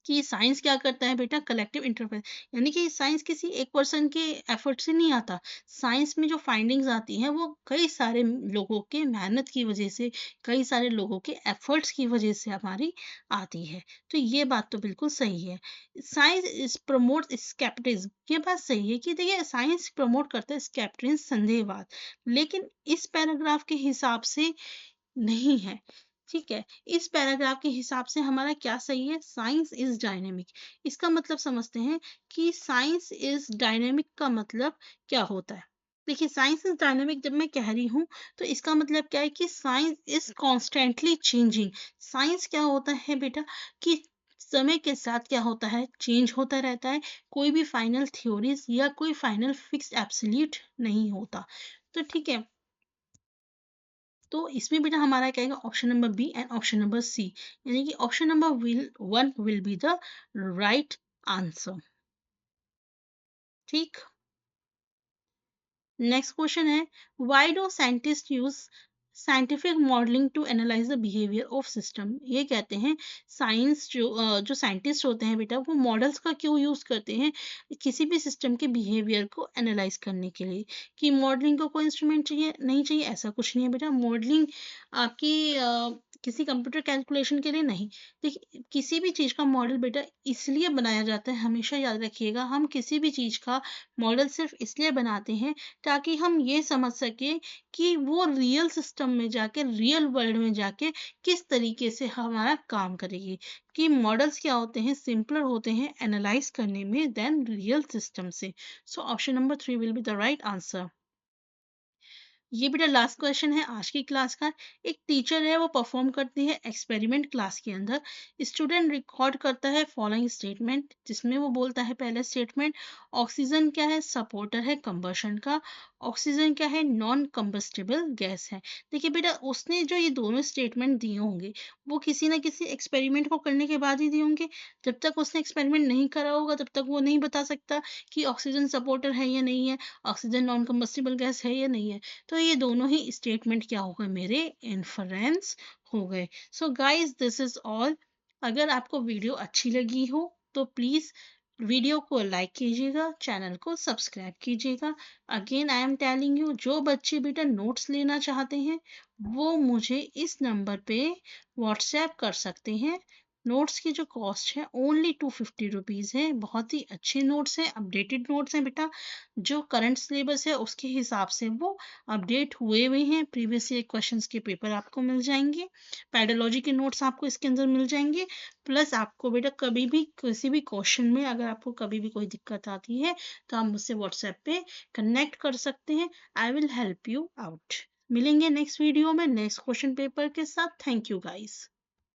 कि साइंस क्या करता है बेटा, कलेक्टिव इंटरप्राइज, यानी कि साइंस किसी एक पर्सन के एफर्ट से नहीं आता। साइंस में जो फाइंडिंग्स आती हैं वो कई सारे लोगों के मेहनत की वजह से, कई सारे लोगों के एफर्ट्स की वजह से हमारी आती है। तो ये बात तो बिल्कुल सही है। साइंस इज प्रमोट स्केप्टिज्म, ये बात सही है कि देखिए साइंस प्रमोट करता है स्केप्टिज्म, संदेहवाद, लेकिन इस पैराग्राफ के हिसाब से नहीं है, ठीक है। इस पैराग्राफ के हिसाब से हमारा क्या सही है, साइंस इज डायनेमिक। इसका मतलब समझते हैं कि साइंस इज डायनेमिक का मतलब क्या होता है। देखिए साइंस इज डायनेमिक जब मैं कह रही हूँ तो इसका मतलब क्या है कि science is constantly changing. Science क्या होता है बेटा कि समय के साथ क्या होता है, चेंज होता रहता है। कोई भी फाइनल थ्योरीज या कोई फाइनल फिक्स एब्सोल्यूट नहीं होता। तो ठीक है, तो इसमें बेटा हमारा क्या आएगा, option number B and option number C, यानी कि option number 1 will be the right answer. ठीक। नेक्स्ट क्वेश्चन है, why do scientist use scientific modelling to analyse the behaviour of system. ये कहते हैं साइंस जो साइंटिस्ट होते हैं बेटा वो मॉडल्स का क्यों यूज करते हैं किसी भी सिस्टम के बिहेवियर को एनालाइज करने के लिए। कि मॉडलिंग को कोई इंस्ट्रूमेंट चाहिए नहीं चाहिए, ऐसा कुछ नहीं है बेटा। मॉडलिंग आपकी किसी कंप्यूटर कैलकुलेशन के लिए नहीं। देखिए किसी भी चीज़ का मॉडल बेटा इसलिए बनाया जाता है, हमेशा याद रखिएगा, हम किसी भी चीज़ का मॉडल सिर्फ इसलिए बनाते हैं ताकि हम ये समझ सके कि वो रियल सिस्टम में जाके, रियल वर्ल्ड में जाके किस तरीके से हमारा काम करेगी। कि मॉडल्स क्या होते हैं, सिंपलर होते हैं एनालाइज करने में देन रियल सिस्टम से। So option number 3 will be the right answer. ये बेटा लास्ट क्वेश्चन है आज की क्लास का। एक टीचर है वो परफॉर्म करती है एक्सपेरिमेंट क्लास के अंदर। स्टूडेंट रिकॉर्ड करता है फॉलोइंग स्टेटमेंट, जिसमें वो बोलता है पहला स्टेटमेंट, ऑक्सीजन क्या है, सपोर्टर है कंबशन का। ऑक्सीजन क्या है, नॉन कंबस्टिबल गैस है। देखिए बेटा उसने जो ये दोनों स्टेटमेंट दिए होंगे वो किसी ना किसी एक्सपेरिमेंट को करने के बाद ही दिए होंगे। जब तक उसने एक्सपेरिमेंट नहीं करा होगा तब तक वो नहीं बता सकता कि ऑक्सीजन सपोर्टर है या नहीं है, ऑक्सीजन नॉन कंबस्टिबल गैस है या नहीं है। तो ये दोनों ही स्टेटमेंट क्या हो गए, मेरे इन्फ्रेंस हो गए। So guys this is all. अगर आपको वीडियो अच्छी लगी हो तो प्लीज वीडियो को लाइक कीजिएगा, चैनल को सब्सक्राइब कीजिएगा। Again I am telling you, जो बच्चे बेटा नोट्स लेना चाहते हैं वो मुझे इस नंबर पे व्हाट्सएप कर सकते हैं। नोट्स की जो कॉस्ट है ओनली 250 रुपीज़ है। बहुत ही अच्छे नोट्स हैं, अपडेटेड नोट्स हैं बेटा। जो करंट सिलेबस है उसके हिसाब से वो अपडेट हुए हुए हैं। प्रीवियस ईयर क्वेश्चंस के पेपर आपको मिल जाएंगे, पेडोलॉजी के नोट्स आपको इसके अंदर मिल जाएंगे। प्लस आपको बेटा कभी भी किसी भी क्वेश्चन में अगर आपको कभी भी कोई दिक्कत आती है तो आप मुझसे व्हाट्सएप पे कनेक्ट कर सकते हैं। I will help you out. मिलेंगे नेक्स्ट वीडियो में नेक्स्ट क्वेश्चन पेपर के साथ। Thank you guys.